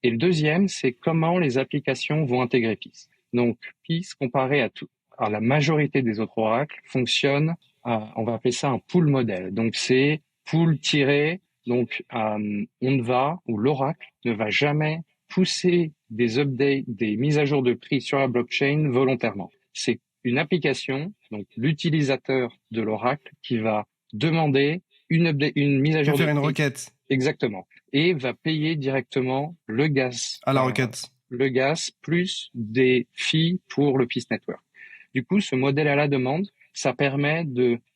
Speaker 1: Et le deuxième, c'est comment les applications vont intégrer Peace. Donc Peace, comparé à la majorité des autres oracles, fonctionne, on va appeler ça un pool modèle. Donc c'est pool tiré. Donc ou l'oracle ne va jamais pousser des updates, des mises à jour de prix sur la blockchain volontairement. C'est une application, donc l'utilisateur de l'oracle, qui va demander une mise à jour de
Speaker 2: faire
Speaker 1: prix.
Speaker 2: Une requête.
Speaker 1: Exactement. Et va payer directement le gaz.
Speaker 2: À la requête.
Speaker 1: Le gaz plus des fees pour le Peace Network. Du coup, ce modèle à la demande, ça permet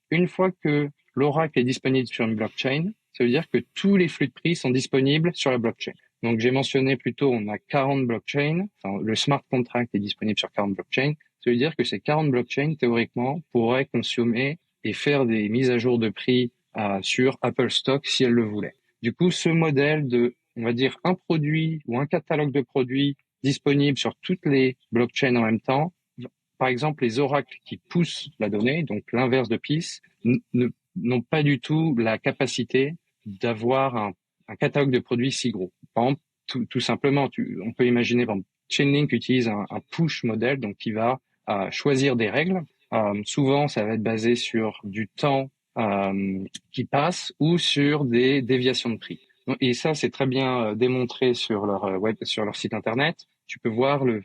Speaker 1: une fois que l'oracle est disponible sur une blockchain, ça veut dire que tous les flux de prix sont disponibles sur la blockchain. Donc, j'ai mentionné plus tôt, on a 40 blockchains. Enfin, le smart contract est disponible sur 40 blockchains. Ça veut dire que ces 40 blockchains, théoriquement, pourraient consommer et faire des mises à jour de prix sur Apple Stock si elles le voulaient. Du coup, ce modèle on va dire, un produit ou un catalogue de produits disponibles sur toutes les blockchains en même temps, par exemple, les oracles qui poussent la donnée, donc l'inverse de Peace, n'ont pas du tout la capacité d'avoir un catalogue de produits si gros. Par exemple, tout simplement, on peut imaginer, par exemple, Chainlink utilise un push modèle, donc qui va choisir des règles. Souvent, ça va être basé sur du temps qui passe ou sur des déviations de prix. Et ça, c'est très bien démontré sur sur leur site internet. Tu peux voir le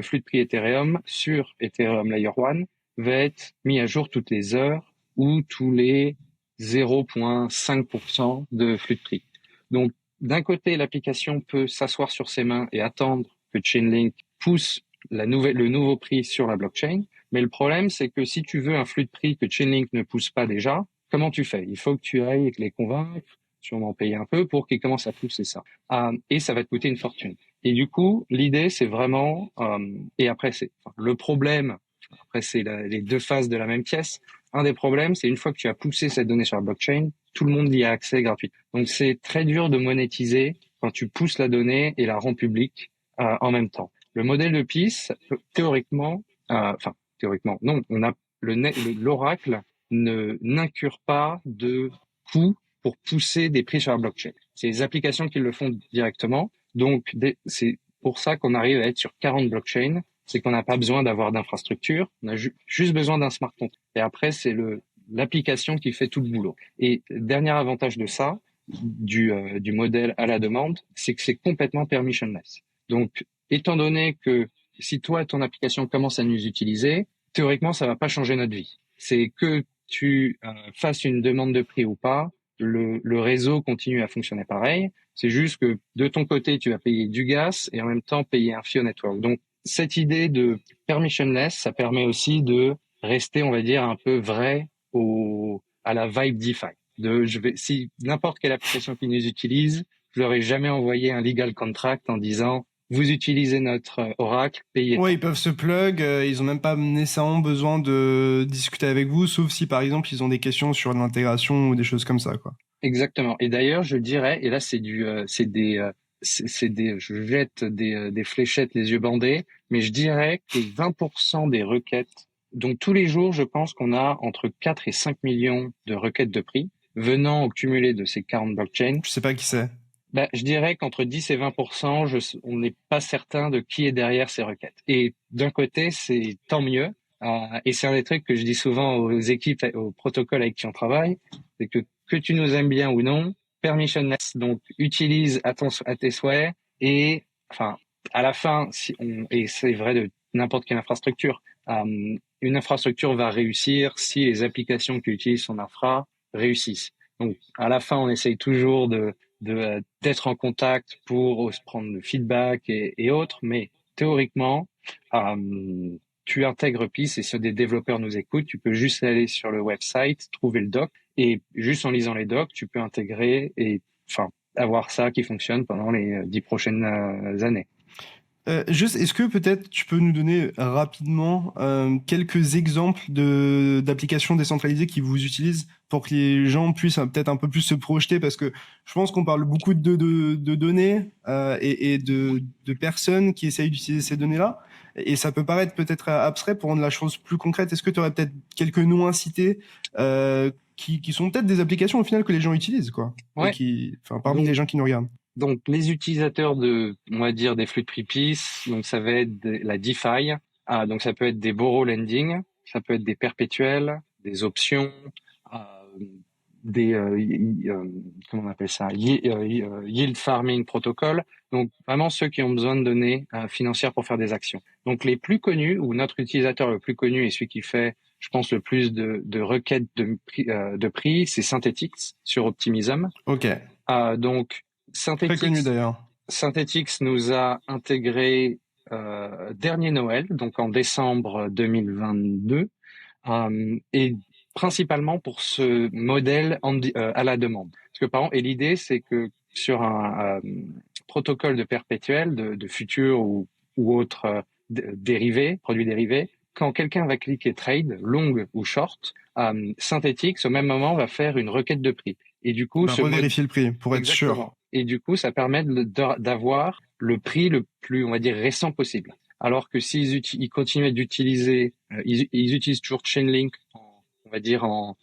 Speaker 1: flux de prix Ethereum sur Ethereum Layer 1 va être mis à jour toutes les heures ou tous les 0,5% de flux de prix. Donc, d'un côté, l'application peut s'asseoir sur ses mains et attendre que Chainlink pousse le nouveau prix sur la blockchain. Mais le problème, c'est que si tu veux un flux de prix que Chainlink ne pousse pas déjà, comment tu fais? Il faut que tu ailles les convaincre, sûrement payer un peu pour qu'ils commencent à pousser ça. Et ça va te coûter une fortune. Et du coup, l'idée, c'est vraiment... et après, le problème, après, c'est les deux faces de la même pièce. Un des problèmes, c'est une fois que tu as poussé cette donnée sur la blockchain, tout le monde y a accès gratuit. Donc, c'est très dur de monétiser quand tu pousses la donnée et la rends publique en même temps. Le modèle de Peace, théoriquement, non, l'oracle n'incure pas de coûts pour pousser des prix sur la blockchain. C'est les applications qui le font directement. Donc, c'est pour ça qu'on arrive à être sur 40 blockchains. C'est qu'on n'a pas besoin d'avoir d'infrastructure. On a juste besoin d'un smart contract. Et après, c'est l'application qui fait tout le boulot. Et dernier avantage de ça, du modèle à la demande, c'est que c'est complètement permissionless. Donc, étant donné que si toi, ton application commence à nous utiliser, théoriquement, ça va pas changer notre vie. C'est que tu fasses une demande de prix ou pas, le réseau continue à fonctionner pareil. C'est juste que de ton côté, tu vas payer du gaz et en même temps payer un fee au network. Donc, cette idée de permissionless, ça permet aussi de rester, on va dire, un peu vrai à la vibe DeFi. Si n'importe quelle application qui nous utilise, je leur ai jamais envoyé un legal contract en disant vous utilisez notre oracle, payez.
Speaker 2: Ouais, ils peuvent se plug, ils ont même pas nécessairement besoin de discuter avec vous, sauf si par exemple ils ont des questions sur l'intégration ou des choses comme ça, quoi.
Speaker 1: Exactement. Et d'ailleurs, je dirais, et là je jette des fléchettes les yeux bandés, mais je dirais que 20% des requêtes, donc tous les jours, je pense qu'on a entre 4 et 5 millions de requêtes de prix venant au cumulé de ces 40 blockchains.
Speaker 2: Je sais pas qui c'est.
Speaker 1: Je dirais qu'entre 10 et 20%, on n'est pas certain de qui est derrière ces requêtes. Et d'un côté, c'est tant mieux, Et c'est un des trucs que je dis souvent aux équipes, aux protocoles avec qui on travaille, c'est que tu nous aimes bien ou non, permissionless, donc utilise à tes souhaits et enfin à la fin, et c'est vrai de n'importe quelle infrastructure, une infrastructure va réussir si les applications qui utilisent son infra réussissent. Donc à la fin, on essaye toujours d'être en contact pour se prendre le feedback et autres, mais théoriquement, tu intègres PIS et si des développeurs nous écoutent, tu peux juste aller sur le website, trouver le doc et juste en lisant les docs, tu peux intégrer et enfin avoir ça qui fonctionne pendant les 10 prochaines années.
Speaker 2: Juste, est-ce que peut-être tu peux nous donner rapidement quelques exemples d'applications décentralisées qui vous utilisent pour que les gens puissent peut-être un peu plus se projeter parce que je pense qu'on parle beaucoup de données et de personnes qui essayent d'utiliser ces données-là et ça peut paraître peut-être abstrait pour rendre la chose plus concrète. Est-ce que tu aurais peut-être quelques noms à citer qui sont peut-être des applications au final que les gens utilisent quoi
Speaker 1: Ouais.
Speaker 2: et parmi les gens qui nous regardent.
Speaker 1: Donc, les utilisateurs on va dire, des flux de prix PIS, donc ça va être la DeFi, donc ça peut être des borrow lending, ça peut être des perpétuels, des options, comment on appelle ça, yield farming protocol. Donc, vraiment ceux qui ont besoin de données financières pour faire des actions. Donc, les plus connus, ou notre utilisateur le plus connu et celui qui fait, je pense, le plus de requêtes de prix, c'est Synthetix sur Optimism.
Speaker 2: Ok.
Speaker 1: Donc,
Speaker 2: Très connu d'ailleurs.
Speaker 1: Synthetix nous a intégré dernier Noël, donc en décembre 2022, et principalement pour ce modèle à la demande. Parce que par exemple, et l'idée c'est que sur un protocole de perpétuel, de futur ou autre dérivé, produit dérivé, quand quelqu'un va cliquer trade, long ou short, Synthetix au même moment va faire une requête de prix. Et du coup,
Speaker 2: revérifier le prix pour être sûr.
Speaker 1: Et du coup, ça permet d'avoir le prix le plus, on va dire, récent possible. Alors que s'ils continuaient d'utiliser, ils utilisent toujours Chainlink, on va dire en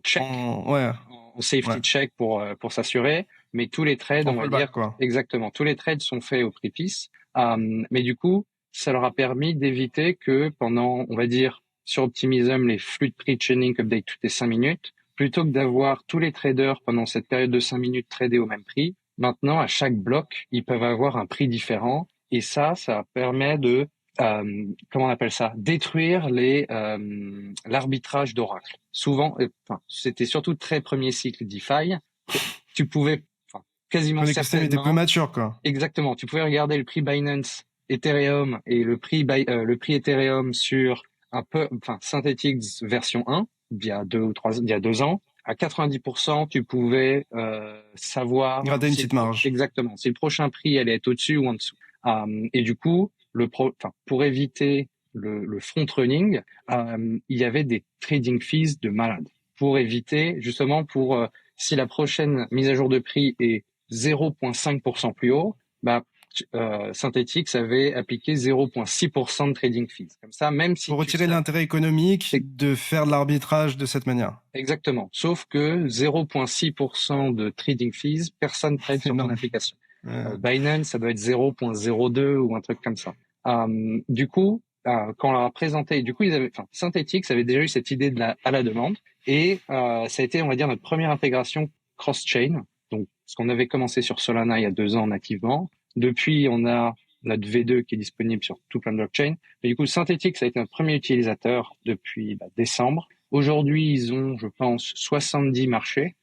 Speaker 1: check, en safety check pour s'assurer. Mais tous les trades, on va dire, exactement, tous les trades sont faits au prix PIS. Mais du coup, ça leur a permis d'éviter que pendant, on va dire, sur Optimism, les flux de prix de Chainlink update toutes les 5 minutes. Plutôt que d'avoir tous les traders pendant cette période de 5 minutes tradés au même prix, maintenant, à chaque bloc, ils peuvent avoir un prix différent. Et ça permet de, comment on appelle ça, détruire l'arbitrage d'Oracle. Souvent, c'était surtout très premier cycle DeFi. Tu pouvais, quasiment certainement. Le
Speaker 2: système était peu mature, quoi.
Speaker 1: Exactement. Tu pouvais regarder le prix Binance Ethereum et le prix Ethereum sur Synthetix version 1. Il y a 2 ans, à 90%, tu pouvais savoir
Speaker 2: gratter une petite marge.
Speaker 1: Exactement. Si le prochain prix allait être au-dessus ou en dessous. Et du coup, pour éviter le front running, il y avait des trading fees de malade. Pour éviter, justement, si la prochaine mise à jour de prix est 0,5% plus haut, Synthetix avait appliqué 0,6% de trading fees. Comme ça, même si
Speaker 2: pour retirer l'intérêt économique de faire de l'arbitrage de cette manière.
Speaker 1: Exactement. Sauf que 0,6% de trading fees, personne trade sur ton application. Binance, ça doit être 0,02 ou un truc comme ça. Du coup, quand on leur a présenté, du coup, Synthetix avait déjà eu cette idée à la demande et ça a été, on va dire, notre première intégration cross-chain. Donc, ce qu'on avait commencé sur Solana il y a 2 ans nativement. Depuis, on a notre V2 qui est disponible sur tout plein de blockchains. Mais du coup, Synthetix a été notre premier utilisateur depuis décembre. Aujourd'hui, ils ont, je pense, 70 marchés,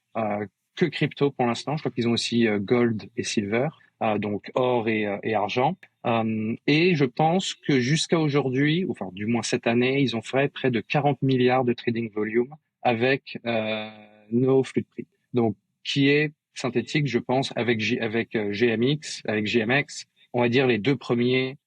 Speaker 1: que crypto pour l'instant. Je crois qu'ils ont aussi gold et silver, donc or et argent. Et je pense que jusqu'à aujourd'hui, enfin du moins cette année, ils ont fait près de 40 milliards de trading volume avec nos flux de prix. Donc, qui est Synthetix, je pense, avec GMX, avec GMX, on va dire les 2 premiers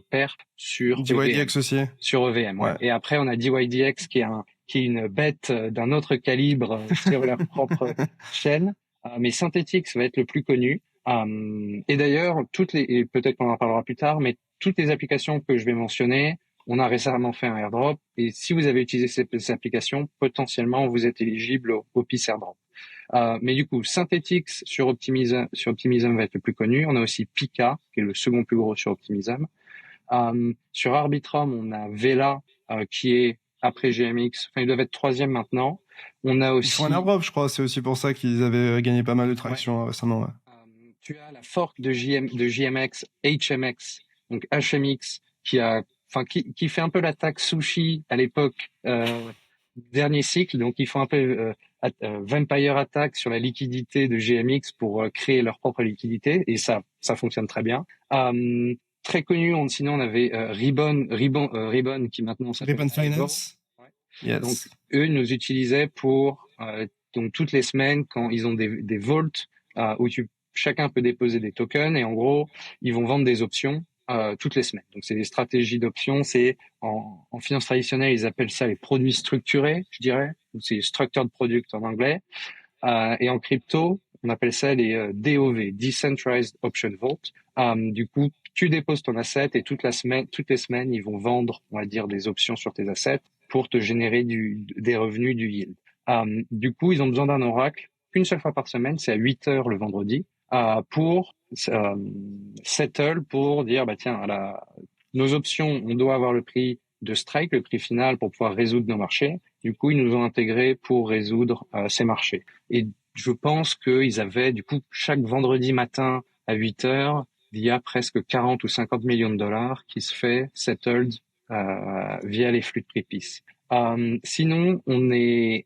Speaker 1: pairs sur
Speaker 2: DYDX aussi.
Speaker 1: Sur EVM. Ouais. Et après, on a DYDX qui est une bête d'un autre calibre sur leur propre chaîne. Mais Synthetix va être le plus connu. Et d'ailleurs, et peut-être qu'on en parlera plus tard, mais toutes les applications que je vais mentionner, on a récemment fait un airdrop. Et si vous avez utilisé ces applications, potentiellement, vous êtes éligible au PIS airdrop. Mais du coup, Synthetix sur Optimism va être le plus connu. On a aussi Pika, qui est le second plus gros sur Optimism. Sur Arbitrum, on a Vela qui est après GMX. Enfin, ils doivent être troisième maintenant. On a
Speaker 2: Ils
Speaker 1: aussi.
Speaker 2: font un airdrop, je crois. C'est aussi pour ça qu'ils avaient gagné pas mal de
Speaker 1: Ouais.
Speaker 2: traction récemment. Ouais.
Speaker 1: Tu as la fork de JMX, HMX, donc HMX, qui fait un peu l'attaque sushi à l'époque, dernier cycle. Donc, ils font un peu Vampire Attack sur la liquidité de GMX pour créer leur propre liquidité, et ça fonctionne très bien. Très connu, sinon on avait Ribbon qui maintenant s'appelle
Speaker 2: Ribbon
Speaker 1: Ivo.
Speaker 2: Finance.
Speaker 1: Ouais.
Speaker 2: Yes.
Speaker 1: Donc, eux nous utilisaient pour donc toutes les semaines quand ils ont des vaults où chacun peut déposer des tokens, et en gros ils vont vendre des options toutes les semaines. Donc c'est des stratégies d'options. C'est en finance traditionnelle ils appellent ça les produits structurés, je dirais. C'est structured product en anglais. Et en crypto on appelle ça les DOV, Decentralized Option Vault. Du coup, tu déposes ton asset et toutes les semaines, ils vont vendre, on va dire, des options sur tes assets pour te générer des revenus, du yield. Du coup, ils ont besoin d'un oracle une seule fois par semaine, c'est à 8 heures le vendredi, pour settle, pour dire, bah tiens, nos options, on doit avoir le prix de strike, le prix final pour pouvoir résoudre nos marchés. Du coup, ils nous ont intégrés pour résoudre ces marchés. Et je pense qu'ils avaient, du coup, chaque vendredi matin à 8 heures, il y a presque 40 ou 50 millions de dollars qui se fait settled via les flux de prépis. Sinon, on est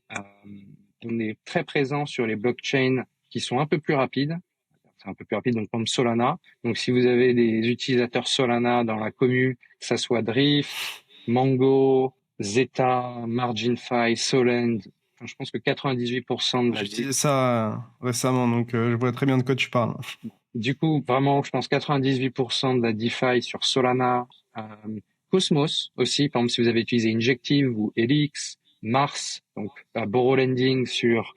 Speaker 1: très présent sur les blockchains qui sont un peu plus rapides. C'est un peu plus rapide, donc comme Solana. Donc, si vous avez des utilisateurs Solana dans la commu, que ça soit Drift, Mango, Zeta, MarginFi, Solend, je pense que 98% de la
Speaker 2: J'ai utilisé ça récemment, donc je vois très bien de quoi tu parles.
Speaker 1: Du coup, vraiment, je pense 98% de la DeFi sur Solana, Cosmos aussi. Par exemple, si vous avez utilisé Injective ou Helix, Mars, donc Borrow Lending sur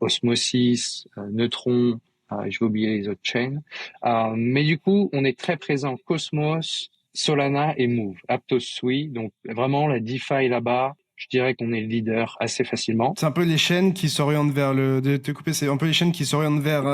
Speaker 1: Osmosis, Neutron, je vais oublier les autres chains. Mais du coup, on est très présent Cosmos, Solana et Move, Aptos Sui. Donc vraiment, la DeFi là-bas, je dirais qu'on est le leader assez facilement.
Speaker 2: C'est un peu les chaînes qui s'orientent vers de te couper, c'est un peu les chaînes qui s'orientent vers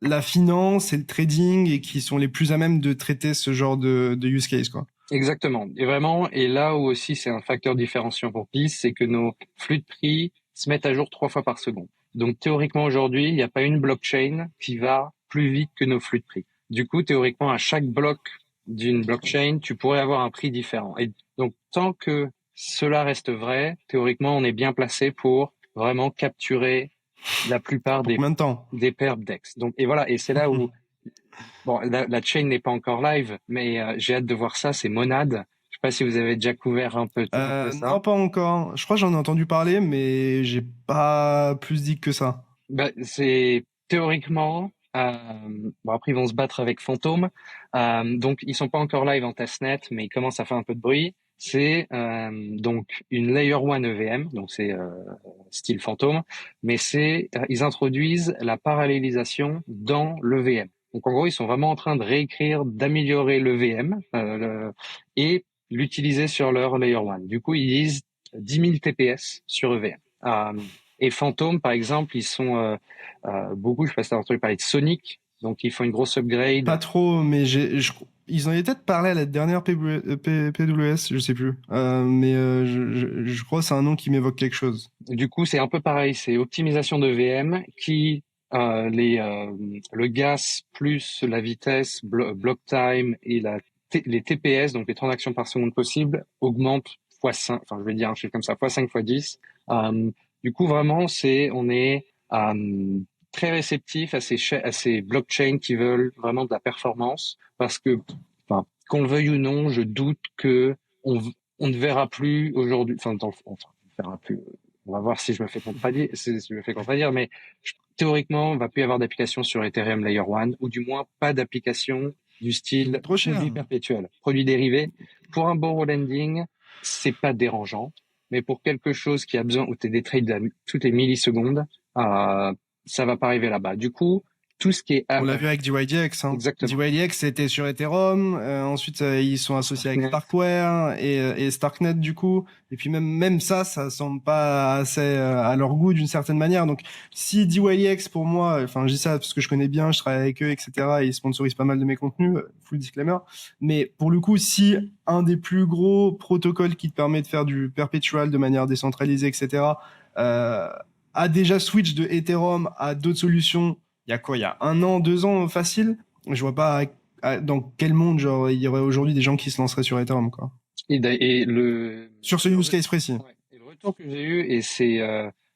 Speaker 2: la finance et le trading et qui sont les plus à même de traiter ce genre de use case, quoi.
Speaker 1: Exactement. Et vraiment, et là où aussi c'est un facteur différenciant pour PIS, c'est que nos flux de prix se mettent à jour 3 fois par seconde. Donc théoriquement aujourd'hui, il n'y a pas une blockchain qui va plus vite que nos flux de prix. Du coup, théoriquement, à chaque bloc d'une blockchain, tu pourrais avoir un prix différent. Et donc tant que cela reste vrai, théoriquement, on est bien placé pour vraiment capturer la plupart
Speaker 2: Pour combien de temps?
Speaker 1: des perp DEX. Donc, et voilà, et c'est là où bon, la chain n'est pas encore live, mais j'ai hâte de voir ça. C'est Monad. Je sais pas si vous avez déjà couvert un peu ça.
Speaker 2: Non, pas encore. Je crois que j'en ai entendu parler, mais j'ai pas plus dit que ça.
Speaker 1: Bah, c'est théoriquement. Bon, après ils vont se battre avec Phantom, donc ils sont pas encore live en testnet, mais ils commencent à faire un peu de bruit. C'est donc une Layer 1 EVM, donc c'est style Phantom, mais ils introduisent la parallélisation dans l'EVM. Donc en gros ils sont vraiment en train de réécrire, d'améliorer l'EVM et l'utiliser sur leur Layer 1. Du coup ils disent 10 000 TPS sur EVM. Et Phantom, par exemple, ils sont beaucoup, je sais pas si t'as entendu parler de Sonic, donc ils font une grosse upgrade.
Speaker 2: Pas trop, mais ils en avaient peut-être parlé à la dernière PWS, je sais plus. Mais je crois que c'est un nom qui m'évoque quelque chose.
Speaker 1: Du coup, c'est un peu pareil, c'est optimisation de VM qui le gas plus la vitesse, block time et les TPS, donc les transactions par seconde possibles, augmentent fois 5, enfin je vais dire un chiffre comme ça, fois 5 fois 10. Du coup, vraiment, on est très réceptif à ces blockchains qui veulent vraiment de la performance, parce que, enfin, qu'on le veuille ou non, je doute que on ne verra plus aujourd'hui, enfin, on verra plus. On va voir si je me fais contredire, mais théoriquement, on va plus avoir d'application sur Ethereum Layer 1, ou du moins pas d'application du style
Speaker 2: Trop cher.
Speaker 1: produit perpétuel, produit dérivé. Pour un borrow lending, c'est pas dérangeant, mais pour quelque chose qui a besoin, où tu as des trades toutes les millisecondes, ça va pas arriver là-bas. Du coup, tout ce qui est
Speaker 2: On l'a vu avec DYDX. Hein.
Speaker 1: exactement.
Speaker 2: DYDX était sur Ethereum. Ensuite, ils sont associés avec Starkware et Starknet du coup. Et puis même ça semble pas assez à leur goût d'une certaine manière. Donc, si DYDX pour moi, enfin, je dis ça parce que je connais bien, je travaille avec eux, etc. Et ils sponsorisent pas mal de mes contenus, full disclaimer. Mais pour le coup, si un des plus gros protocoles qui te permet de faire du perpetual de manière décentralisée, etc. A déjà switch de Ethereum à d'autres solutions. Il y a quoi? Il y a 1 an, 2 ans facile. Je vois pas dans quel monde genre il y aurait aujourd'hui des gens qui se lanceraient sur Ethereum quoi.
Speaker 1: Et le
Speaker 2: Sur ce use case précis.
Speaker 1: ouais, et le retour que j'ai eu et c'est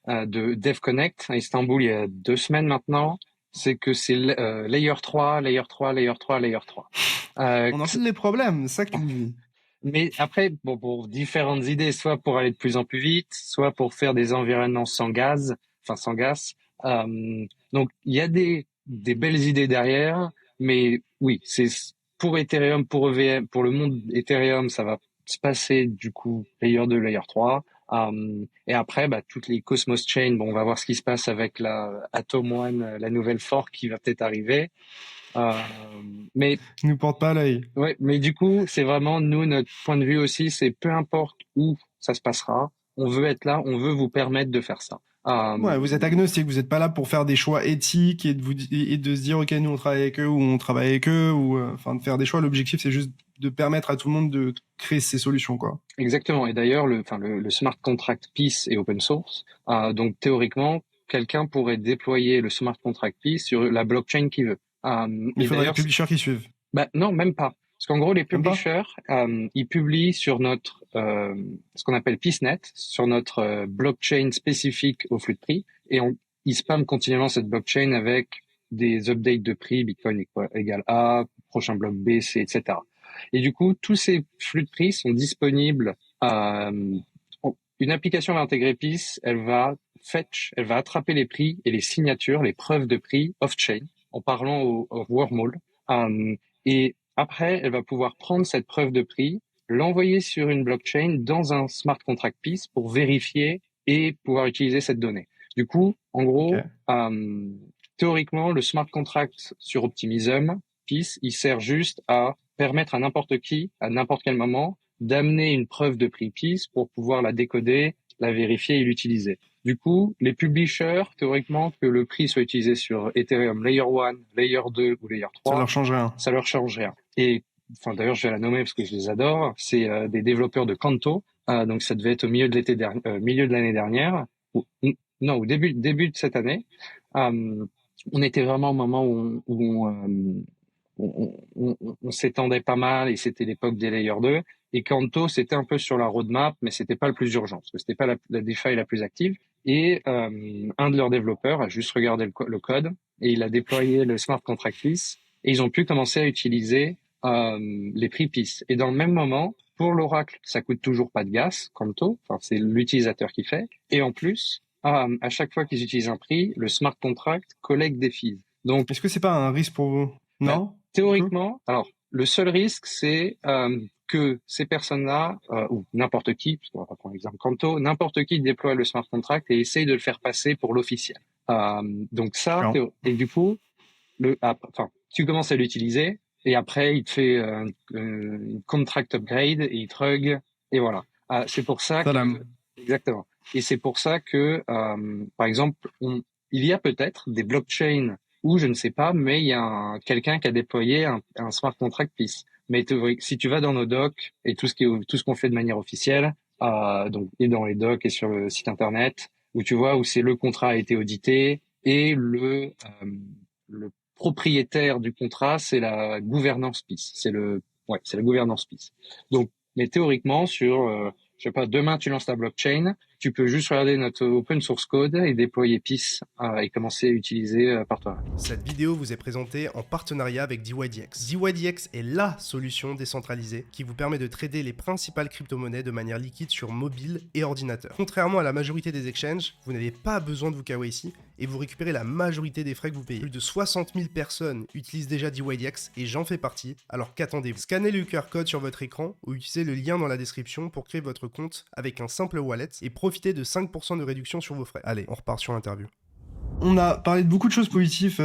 Speaker 1: de DevConnect à Istanbul il y a 2 semaines maintenant, c'est que c'est layer 3, layer 3, layer 3, layer 3.
Speaker 2: On enfile les problèmes, c'est ça que tu me dis.
Speaker 1: Mais après, bon, pour différentes idées, soit pour aller de plus en plus vite, soit pour faire des environnements sans gaz, enfin sans gaz. Donc il y a des belles idées derrière, mais oui, c'est pour Ethereum, pour EVM, pour le monde Ethereum, ça va se passer du coup layer 2, layer 3. Et après, bah, toutes les Cosmos Chain, bon, on va voir ce qui se passe avec la Atom One, la nouvelle fork qui va peut-être arriver. Mais
Speaker 2: Qui nous porte pas à l'œil.
Speaker 1: ouais, mais du coup, c'est vraiment nous notre point de vue aussi, c'est peu importe où ça se passera, on veut être là, on veut vous permettre de faire ça.
Speaker 2: Ouais, vous êtes agnostique, vous êtes pas là pour faire des choix éthiques et de se dire ok nous on travaille avec eux ou on travaille avec eux ou enfin de faire des choix. L'objectif c'est juste de permettre à tout le monde de créer ces solutions quoi.
Speaker 1: Exactement. Et d'ailleurs, le smart contract piece est open source. Donc théoriquement, quelqu'un pourrait déployer le smart contract piece sur la blockchain qu'il veut.
Speaker 2: Mais il faudrait des publishers qui suivent.
Speaker 1: Bah non, même pas. Parce qu'en gros, les
Speaker 2: Même pas
Speaker 1: publishers, ils publient sur notre ce qu'on appelle PeaceNet, sur notre blockchain spécifique au flux de prix, et ils spamment continuellement cette blockchain avec des updates de prix, Bitcoin égale A, prochain bloc B, C, etc. Et du coup, tous ces flux de prix sont disponibles. Une application va intégrer Peace, elle va fetch, elle va attraper les prix et les signatures, les preuves de prix off-chain, en parlant au wormhole. Et après, elle va pouvoir prendre cette preuve de prix, l'envoyer sur une blockchain dans un smart contract piece pour vérifier et pouvoir utiliser cette donnée. Du coup, en gros, théoriquement, le smart contract sur Optimism piece, il sert juste à permettre à n'importe qui, à n'importe quel moment, d'amener une preuve de prix piece pour pouvoir la décoder, la vérifier et l'utiliser. Du coup, les publishers, théoriquement, que le prix soit utilisé sur Ethereum Layer 1, Layer 2 ou Layer 3,
Speaker 2: ça leur change rien.
Speaker 1: Ça leur change rien. Et enfin, d'ailleurs, je vais la nommer parce que je les adore. C'est des développeurs de Canto. Donc, ça devait être au milieu de milieu de l'année dernière, non, au début de cette année. On était vraiment au moment où on s'étendait pas mal et c'était l'époque des Layer 2. Et Canto, c'était un peu sur la roadmap, mais c'était pas le plus urgent parce que c'était pas la DeFi la plus active. Et un de leurs développeurs a juste regardé le code et il a déployé le smart contract piece et ils ont pu commencer à utiliser les prix piece. Et dans le même moment, pour l'Oracle, ça coûte toujours pas de gas, Canto, enfin c'est l'utilisateur qui fait. Et en plus, à chaque fois qu'ils utilisent un prix, le smart contract collecte des fees. Donc,
Speaker 2: est-ce que c'est pas un risque pour vous? Non.
Speaker 1: Théoriquement, alors le seul risque, c'est que ces personnes-là, ou n'importe qui, parce qu'on va pas prendre l'exemple Canto, n'importe qui déploie le smart contract et essaye de le faire passer pour l'officiel. Donc ça, et du coup, tu commences à l'utiliser et après il te fait une contract upgrade et il te rug et voilà. C'est pour ça exactement. Et c'est pour ça que, par exemple, il y a peut-être des blockchains ou je ne sais pas, mais il y a quelqu'un qui a déployé un smart contract piece. Mais si tu vas dans nos docs et tout ce qu'on fait de manière officielle, donc et dans les docs et sur le site internet, où tu vois où c'est le contrat a été audité et le propriétaire du contrat, c'est la gouvernance piece. C'est la gouvernance piece. Donc, mais théoriquement sur je sais pas, demain tu lances ta blockchain, tu peux juste regarder notre open source code et déployer Peace et commencer à utiliser par toi.
Speaker 3: Cette vidéo vous est présentée en partenariat avec DYDX. DYDX est LA solution décentralisée qui vous permet de trader les principales crypto-monnaies de manière liquide sur mobile et ordinateur. Contrairement à la majorité des exchanges, vous n'avez pas besoin de vous KYC et vous récupérez la majorité des frais que vous payez. Plus de 60 000 personnes utilisent déjà DYDX et j'en fais partie, alors qu'attendez-vous? Scannez le QR code sur votre écran ou utilisez le lien dans la description pour créer votre compte avec un simple wallet et profitez de 5% de réduction sur vos frais. Allez, on repart sur l'interview.
Speaker 2: On a parlé de beaucoup de choses positives,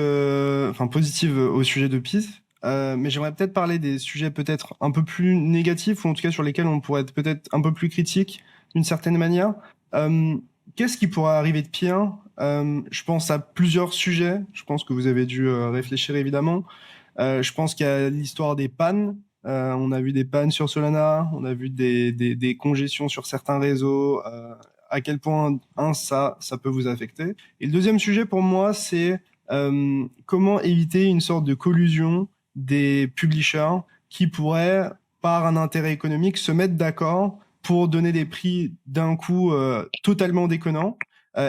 Speaker 2: positives au sujet de PIS, mais j'aimerais peut-être parler des sujets peut-être un peu plus négatifs, ou en tout cas sur lesquels on pourrait être peut-être un peu plus critique d'une certaine manière. Euh, Qu'est-ce qui pourrait arriver de pire? Je pense à plusieurs sujets. Je pense que vous avez dû réfléchir évidemment. Je pense qu'il y a l'histoire des pannes. On a vu des pannes sur Solana, on a vu des congestions sur certains réseaux. À quel point, ça peut vous affecter. Et le deuxième sujet pour moi, c'est comment éviter une sorte de collusion des publishers qui pourraient, par un intérêt économique, se mettre d'accord pour donner des prix d'un coup totalement déconnants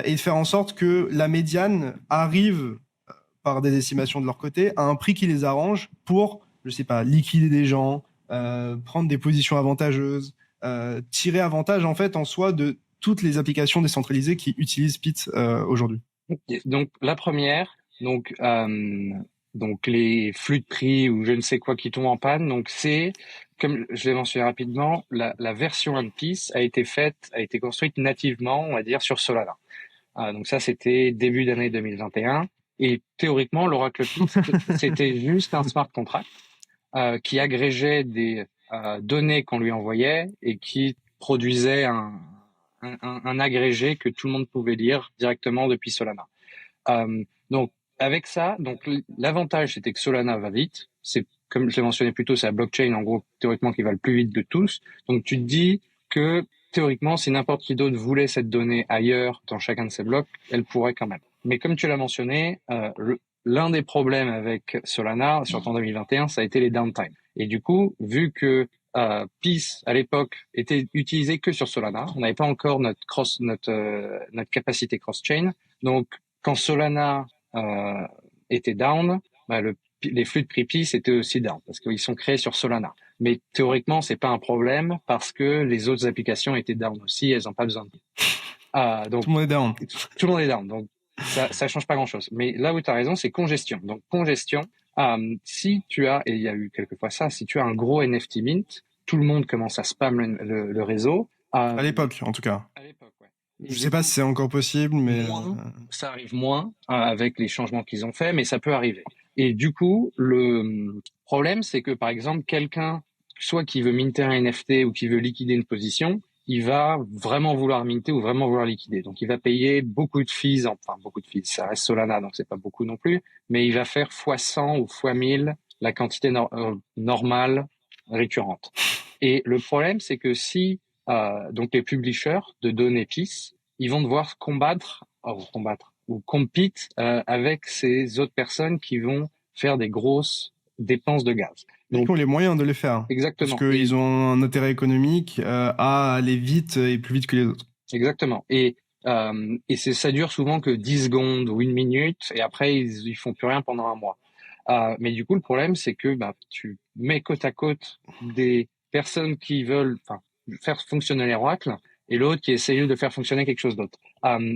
Speaker 2: et faire en sorte que la médiane arrive par des estimations de leur côté, à un prix qui les arrange pour, je sais pas, liquider des gens, prendre des positions avantageuses, tirer avantage en fait en soi de toutes les applications décentralisées qui utilisent Pit aujourd'hui.
Speaker 1: Donc la première, donc les flux de prix ou je ne sais quoi qui tombent en panne. Donc c'est, comme je l'ai mentionné rapidement, la version One Piece a été construite nativement, on va dire, sur Solana. Donc ça, c'était début d'année 2021. Et théoriquement, l'Oracle Pix, c'était juste un smart contract qui agrégeait des données qu'on lui envoyait et qui produisait un agrégé que tout le monde pouvait lire directement depuis Solana. Donc avec ça, donc l'avantage c'était que Solana va vite. C'est comme je l'ai mentionné plus tôt, c'est la blockchain en gros théoriquement qui va le plus vite de tous. Donc tu te dis que théoriquement, si n'importe qui d'autre voulait cette donnée ailleurs dans chacun de ces blocs, elle pourrait quand même. Mais comme tu l'as mentionné, l'un des problèmes avec Solana, surtout en 2021, ça a été les downtime. Et du coup, vu que Peace à l'époque était utilisé que sur Solana, on n'avait pas encore notre capacité cross-chain. Donc quand Solana était down, bah, les flux de prix Peace étaient aussi down parce qu'ils sont créés sur Solana. Mais théoriquement, c'est pas un problème parce que les autres applications étaient down aussi, elles n'ont pas besoin de donc
Speaker 2: Tout le monde est down.
Speaker 1: tout le monde est down, donc ça change pas grand-chose. Mais là où tu as raison, c'est congestion. Donc congestion, si tu as, et il y a eu quelquefois ça, si tu as un gros NFT mint, tout le monde commence à spam le réseau.
Speaker 2: À l'époque, en tout cas.
Speaker 1: À l'époque, ouais.
Speaker 2: Je sais pas si c'est encore possible, mais
Speaker 1: Ça arrive moins avec les changements qu'ils ont faits, mais ça peut arriver. Et du coup, le problème, c'est que par exemple, quelqu'un, soit qui veut minter un NFT ou qui veut liquider une position, il va vraiment vouloir minter ou vraiment vouloir liquider. Donc, il va payer beaucoup de fees, enfin beaucoup de fees, ça reste Solana, donc c'est pas beaucoup non plus, mais il va faire fois 100 ou fois 1000 la quantité normale récurrente. Et le problème, c'est que si donc les publishers de données PIS, ils vont devoir combattre ou compete avec ces autres personnes qui vont faire des grosses dépenses de gaz.
Speaker 2: Donc, ils ont les moyens de les faire.
Speaker 1: Exactement.
Speaker 2: Parce qu'ils ont un intérêt économique à aller vite et plus vite que les autres.
Speaker 1: Exactement. Et ça dure souvent que 10 secondes ou une minute, et après, ils font plus rien pendant un mois. Mais du coup, le problème, c'est que tu mets côte à côte des personnes qui veulent faire fonctionner les oracles et l'autre qui essaye de faire fonctionner quelque chose d'autre.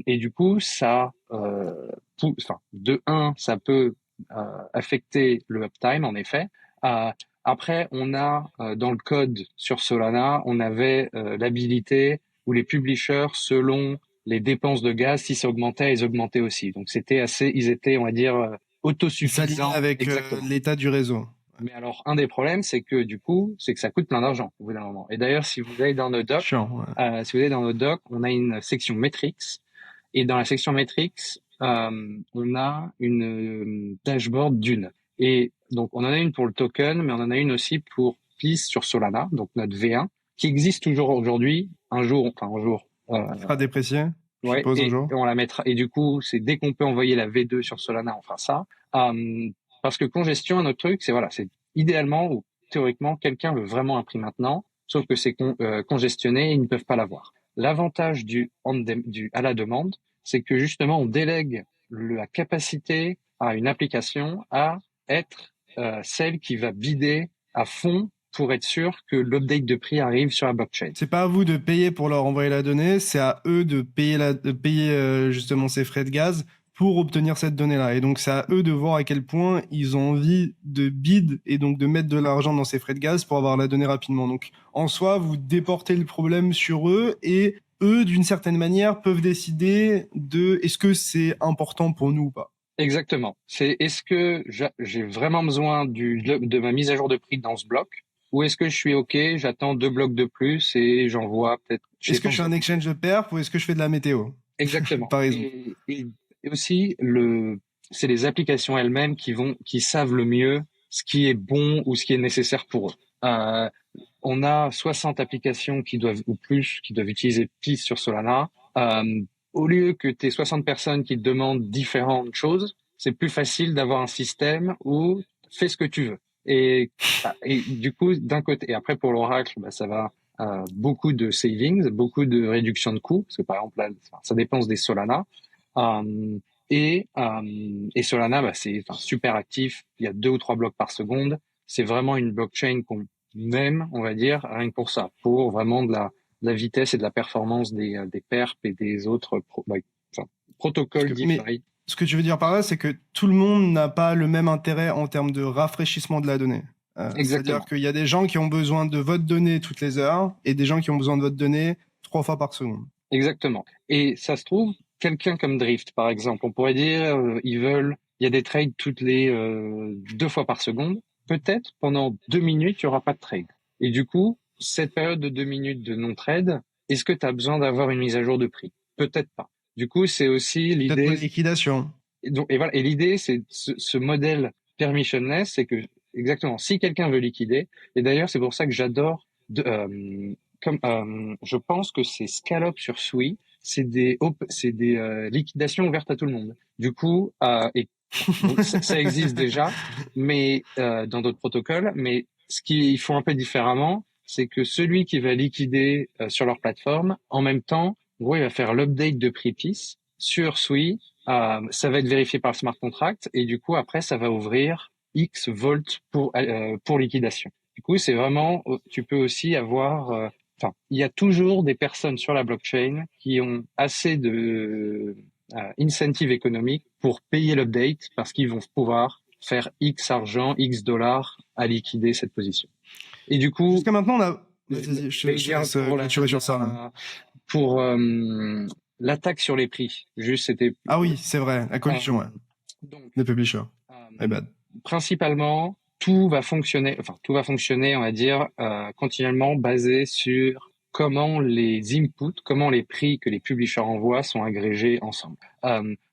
Speaker 1: Et du coup, ça, de un, ça peut affecter le uptime, en effet. Après, on a dans le code sur Solana, on avait l'habilité où les publishers, selon les dépenses de gaz, si ça augmentait, ils augmentaient aussi. Donc c'était ils étaient, on va dire, autosuffisants.
Speaker 2: Avec l'état du réseau.
Speaker 1: Mais alors, un des problèmes, c'est que du coup, c'est que ça coûte plein d'argent au bout d'un moment. Et d'ailleurs, si vous allez dans nos docs, on a une section metrics. Et dans la section metrics, on a une dashboard d'une. Et donc, on en a une pour le token, mais on en a une aussi pour Peace sur Solana, donc notre V1, qui existe toujours aujourd'hui. Un jour.
Speaker 2: Sera déprécié.
Speaker 1: Ouais, et on la mettra. Et du coup, c'est dès qu'on peut envoyer la V2 sur Solana, on fera ça. Parce que congestion, un autre truc, c'est idéalement ou théoriquement, quelqu'un veut vraiment un prix maintenant, sauf que c'est congestionné et ils ne peuvent pas l'avoir. L'avantage à la demande, c'est que justement, on délègue la capacité à une application à être celle qui va bider à fond pour être sûr que l'update de prix arrive sur la blockchain.
Speaker 2: C'est pas à vous de payer pour leur envoyer la donnée, c'est à eux de payer justement ces frais de gaz pour obtenir cette donnée-là. Et donc, c'est à eux de voir à quel point ils ont envie de bid et donc de mettre de l'argent dans ces frais de gaz pour avoir la donnée rapidement. Donc, en soi, vous déportez le problème sur eux et eux, d'une certaine manière, peuvent décider de est-ce que c'est important pour nous ou pas.
Speaker 1: Exactement. C'est est-ce que j'ai vraiment besoin de ma mise à jour de prix dans ce bloc, ou est-ce que je suis OK, j'attends 2 blocs de plus et j'envoie peut-être, je sais
Speaker 2: Est-ce que
Speaker 1: pas.
Speaker 2: je fais un exchange de perf ou est-ce que je fais de la météo,
Speaker 1: Exactement.
Speaker 2: par exemple?
Speaker 1: Et aussi c'est les applications elles-mêmes qui savent le mieux ce qui est bon ou ce qui est nécessaire pour eux. On a 60 applications qui doivent utiliser Pi sur Solana. Au lieu que tu aies 60 personnes qui te demandent différentes choses, c'est plus facile d'avoir un système où fais ce que tu veux. Et du coup, d'un côté, et après pour l'Oracle, ça va beaucoup de savings, beaucoup de réduction de coûts, parce que par exemple là, ça dépense des Solana. Et Solana, c'est super actif. Il y a 2 ou 3 blocs par seconde. C'est vraiment une blockchain qu'on même, on va dire, rien que pour ça, pour vraiment de la vitesse et de la performance des perps et des autres protocoles
Speaker 2: Mais
Speaker 1: DeFi.
Speaker 2: ce que tu veux dire par là, c'est que tout le monde n'a pas le même intérêt en termes de rafraîchissement de la donnée. C'est-à-dire
Speaker 1: Exactement.
Speaker 2: qu'il y a des gens qui ont besoin de votre donnée toutes les heures et des gens qui ont besoin de votre donnée 3 fois par seconde.
Speaker 1: Exactement. Et ça se trouve, quelqu'un comme Drift, par exemple, on pourrait dire, il y a des trades toutes les 2 fois par seconde. Peut-être pendant 2 minutes, il n'y aura pas de trade. Et du coup, cette période de 2 minutes de non-trade, est-ce que tu as besoin d'avoir une mise à jour de prix? Peut-être pas. Du coup, c'est aussi
Speaker 2: Peut-être pour
Speaker 1: l'idée.
Speaker 2: les liquidations.
Speaker 1: Et voilà. Et l'idée, c'est ce modèle permissionless, c'est que exactement, si quelqu'un veut liquider, et d'ailleurs, c'est pour ça que j'adore, je pense que c'est Scalop sur Sui, c'est des liquidations ouvertes à tout le monde. Du coup, donc ça existe déjà, mais dans d'autres protocoles. Mais ce qu'ils font un peu différemment, c'est que celui qui va liquider sur leur plateforme, en même temps, en gros, il va faire l'update de prix PIS sur Sui. Ça va être vérifié par le smart contract et du coup après ça va ouvrir X volts pour liquidation. Du coup c'est vraiment, tu peux aussi avoir, il y a toujours des personnes sur la blockchain qui ont assez de incentive économique pour payer l'update parce qu'ils vont pouvoir faire X argent, X dollars à liquider cette position. Et du coup,
Speaker 2: Jusqu'à maintenant, on a... Vas-y, je te laisse
Speaker 1: pour
Speaker 2: clôturer sur ça. Là.
Speaker 1: pour l'attaque sur les prix, juste c'était.
Speaker 2: Ah oui, c'est vrai, la collusion, ouais.
Speaker 1: Donc,
Speaker 2: Les publishers. My bad.
Speaker 1: principalement, tout va fonctionner, on va dire, continuellement basé sur comment les inputs, comment les prix que les publishers envoient sont agrégés ensemble.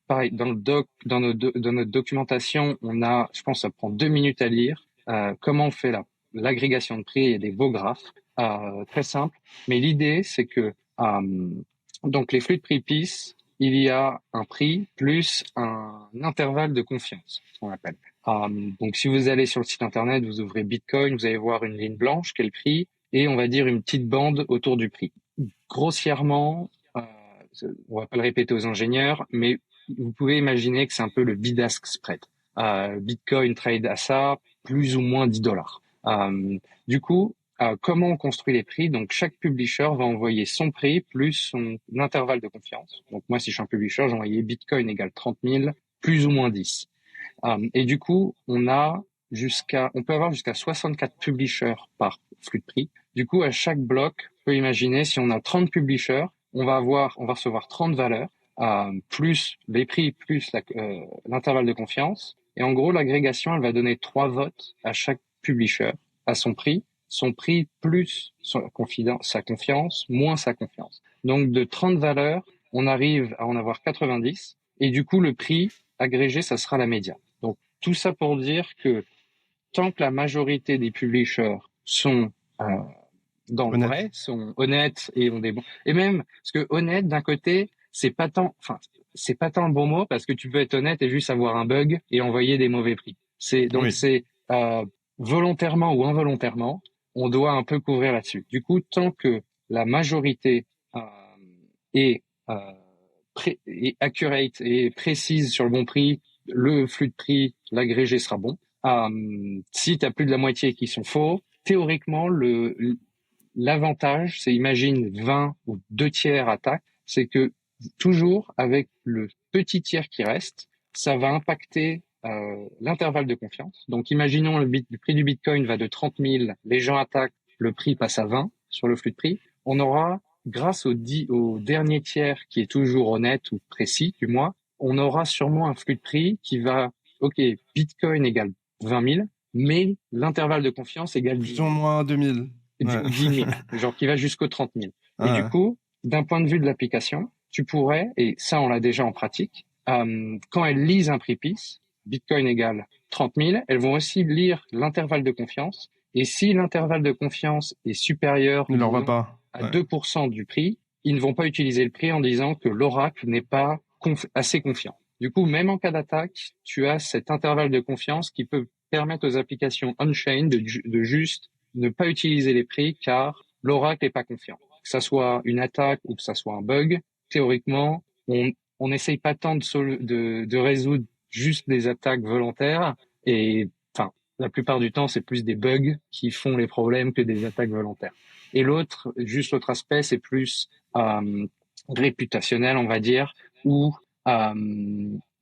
Speaker 1: Pareil, dans notre documentation, on a, je pense, ça prend 2 minutes à lire, comment on fait l'agrégation de prix et des beaux graphes, très simple. Mais l'idée, c'est que, donc les flux de prix PIS, il y a un prix plus un intervalle de confiance, ce qu'on appelle. Donc, si vous allez sur le site internet, vous ouvrez Bitcoin, vous allez voir une ligne blanche, quel prix, et on va dire une petite bande autour du prix. Grossièrement, on va pas le répéter aux ingénieurs, mais vous pouvez imaginer que c'est un peu le bid-ask spread. Bitcoin trade à ça, plus ou moins 10 dollars. Du coup, comment on construit les prix? Donc, chaque publisher va envoyer son prix plus son intervalle de confiance. Donc, moi, si je suis un publisher, j'ai envoyé Bitcoin égale 30 000, plus ou moins 10. Et du coup, on peut avoir jusqu'à 64 publishers par flux de prix. Du coup, à chaque bloc, on peut imaginer si on a 30 publishers, on va recevoir 30 valeurs, plus les prix, plus l'intervalle de confiance. Et en gros, l'agrégation, elle va donner 3 votes à chaque publisher, à son prix plus sa confiance, moins sa confiance. Donc, de 30 valeurs, on arrive à en avoir 90. Et du coup, le prix agrégé, ça sera la médiane. Donc, tout ça pour dire que tant que la majorité des publishers sont dans le
Speaker 2: Honnête.
Speaker 1: vrai, sont honnêtes et ont des bons. Et même, parce que honnête, d'un côté, c'est pas tant le bon mot parce que tu peux être honnête et juste avoir un bug et envoyer des mauvais prix.
Speaker 2: Oui.
Speaker 1: C'est volontairement ou involontairement, on doit un peu couvrir là-dessus. Du coup, tant que la majorité est, est accurate et précise sur le bon prix, le flux de prix, l'agrégé sera bon. Si tu as plus de la moitié qui sont faux, théoriquement, l'avantage, c'est imagine 20 ou 2 tiers attaque, c'est que toujours avec le petit tiers qui reste, ça va impacter l'intervalle de confiance. Donc imaginons le prix du Bitcoin va de 30 000, les gens attaquent, le prix passe à 20 sur le flux de prix, on aura grâce au dernier tiers qui est toujours honnête ou précis du mois, on aura sûrement un flux de prix qui va, ok, Bitcoin égale 20 000, mais l'intervalle de confiance égale 10
Speaker 2: Plus ou
Speaker 1: 000.
Speaker 2: moins 2000. Ouais.
Speaker 1: 10 000, genre qui va jusqu'au 30 000. Et du
Speaker 2: Ouais.
Speaker 1: coup, d'un point de vue de l'application, tu pourrais, et ça on l'a déjà en pratique, quand elles lisent un prix PIS, Bitcoin égale 30 000, elles vont aussi lire l'intervalle de confiance. Et si l'intervalle de confiance est supérieur,
Speaker 2: Ne leur va
Speaker 1: disons,
Speaker 2: pas.
Speaker 1: à
Speaker 2: Ouais.
Speaker 1: 2% du prix, ils ne vont pas utiliser le prix en disant que l'oracle n'est pas assez confiant. Du coup, même en cas d'attaque, tu as cet intervalle de confiance qui peut permettre aux applications on-chain de juste ne pas utiliser les prix car l'oracle n'est pas confiant. Que ça soit une attaque ou que ça soit un bug, théoriquement, on n'essaye pas tant de résoudre juste des attaques volontaires et enfin la plupart du temps c'est plus des bugs qui font les problèmes que des attaques volontaires. Et juste l'autre aspect, c'est plus réputationnel, on va dire, où par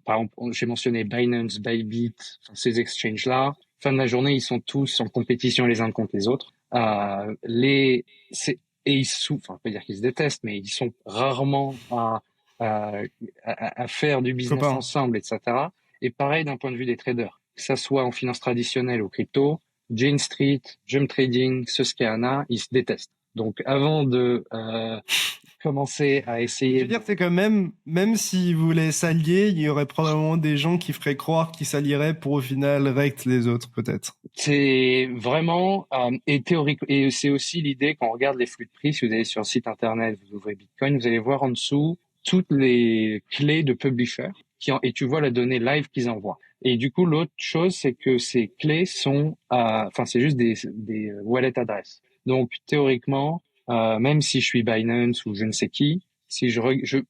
Speaker 1: exemple, j'ai mentionné Binance, Bybit, ces exchanges-là. Fin de la journée, ils sont tous en compétition les uns contre les autres. Et enfin, pas dire qu'ils se détestent, mais ils sont rarement à faire du business
Speaker 2: Copain.
Speaker 1: ensemble, etc. Et pareil d'un point de vue des traders, que ça soit en finance traditionnelle ou crypto, Jane Street, Jump Trading, Susquehanna, ils se détestent. Donc, avant de commencer à
Speaker 2: Je
Speaker 1: essayer
Speaker 2: veux dire, c'est que même s'ils voulaient s'allier, il y aurait probablement des gens qui feraient croire qu'ils s'allieraient pour au final rect les autres, peut-être.
Speaker 1: C'est vraiment et théorique, et c'est aussi l'idée quand on regarde les flux de prix. Si vous allez sur le site internet, vous ouvrez Bitcoin, vous allez voir en dessous toutes les clés de publishers et tu vois la donnée live qu'ils envoient. Et du coup, l'autre chose, c'est que ces clés sont, enfin, c'est juste des wallet adresses. Donc théoriquement, même si je suis Binance ou je ne sais qui, si je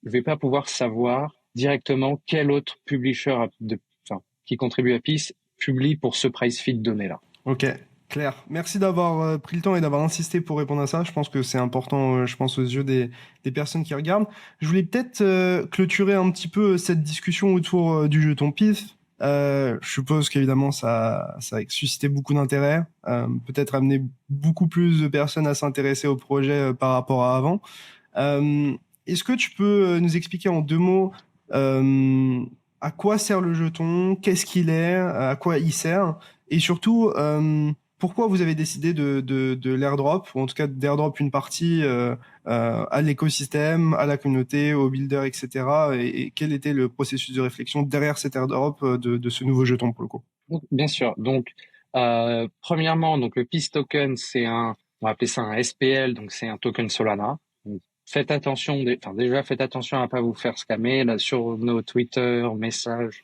Speaker 1: vais pas pouvoir savoir directement quel autre publisher enfin, qui contribue à PIS publie pour ce price feed donné-là.
Speaker 2: Ok, clair. Merci d'avoir pris le temps et d'avoir insisté pour répondre à ça. Je pense que c'est important, je pense, aux yeux des personnes qui regardent. Je voulais peut-être clôturer un petit peu cette discussion autour du jeton PIF. Je suppose qu'évidemment, ça a suscité beaucoup d'intérêt, peut-être amener beaucoup plus de personnes à s'intéresser au projet par rapport à avant. Est-ce que tu peux nous expliquer en 2 mots à quoi sert le jeton, qu'est-ce qu'il est, à quoi il sert, et surtout pourquoi vous avez décidé de l'airdrop, ou en tout cas d'airdrop une partie à l'écosystème, à la communauté, aux builders, etc. Et quel était le processus de réflexion derrière cet airdrop de ce nouveau jeton pour le coup?
Speaker 1: Donc, bien sûr. Donc, premièrement, donc le Peace Token, on va appeler ça un SPL, donc c'est un token Solana. Donc, faites attention, enfin déjà faites attention à pas vous faire scammer là sur nos Twitter, messages,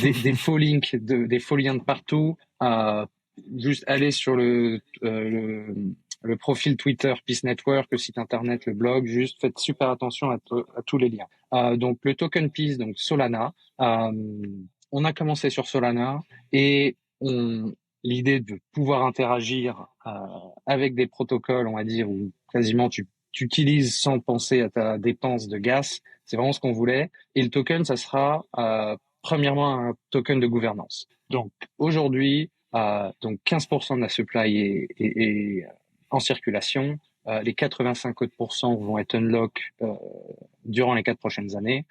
Speaker 1: des faux links, des faux liens de partout. Juste allez sur le profil Twitter Peace Network, le site internet, le blog. Juste faites super attention à tous les liens. Donc le token Peace, donc Solana. On a commencé sur Solana et l'idée de pouvoir interagir avec des protocoles, on va dire, où quasiment tu utilises sans penser à ta dépense de gaz, c'est vraiment ce qu'on voulait. Et le token, ça sera premièrement un token de gouvernance. Donc aujourd'hui, donc 15% de la supply est en circulation. Les 85 autres pourcents vont être unlock durant les 4 prochaines années.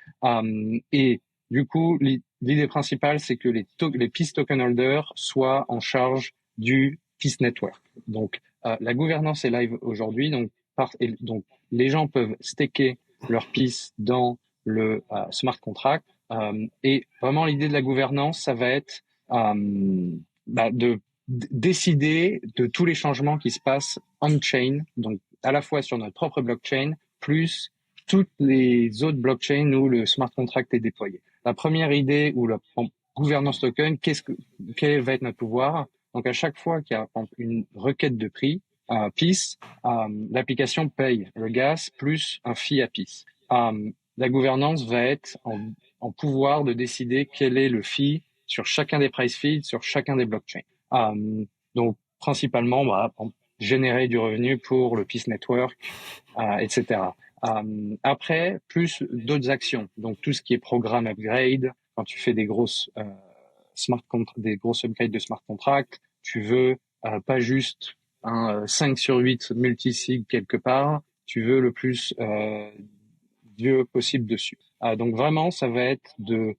Speaker 1: Et du coup, l'idée principale, c'est que les Peace Token Holders soient en charge du Peace Network. Donc, la gouvernance est live aujourd'hui. Donc, les gens peuvent staker leur Peace dans le smart contract. Et vraiment, l'idée de la gouvernance, ça va être de décider de tous les changements qui se passent on-chain, donc à la fois sur notre propre blockchain, plus toutes les autres blockchains où le smart contract est déployé. La première idée ou la gouvernance token, quel va être notre pouvoir? Donc à chaque fois qu'il y a une requête de prix, Peace, l'application paye le gas plus un fee à Peace. La gouvernance va être en pouvoir de décider quel est le fee sur chacun des price feeds, sur chacun des blockchains. Donc principalement, générer du revenu pour le Peace Network, etc. Après, plus d'autres actions. Donc tout ce qui est programme upgrade, quand tu fais des grosses des grosses upgrades de smart contract, tu veux pas juste un 5/8 multisig quelque part, tu veux le plus d'yeux possible dessus. Donc vraiment, ça va être de...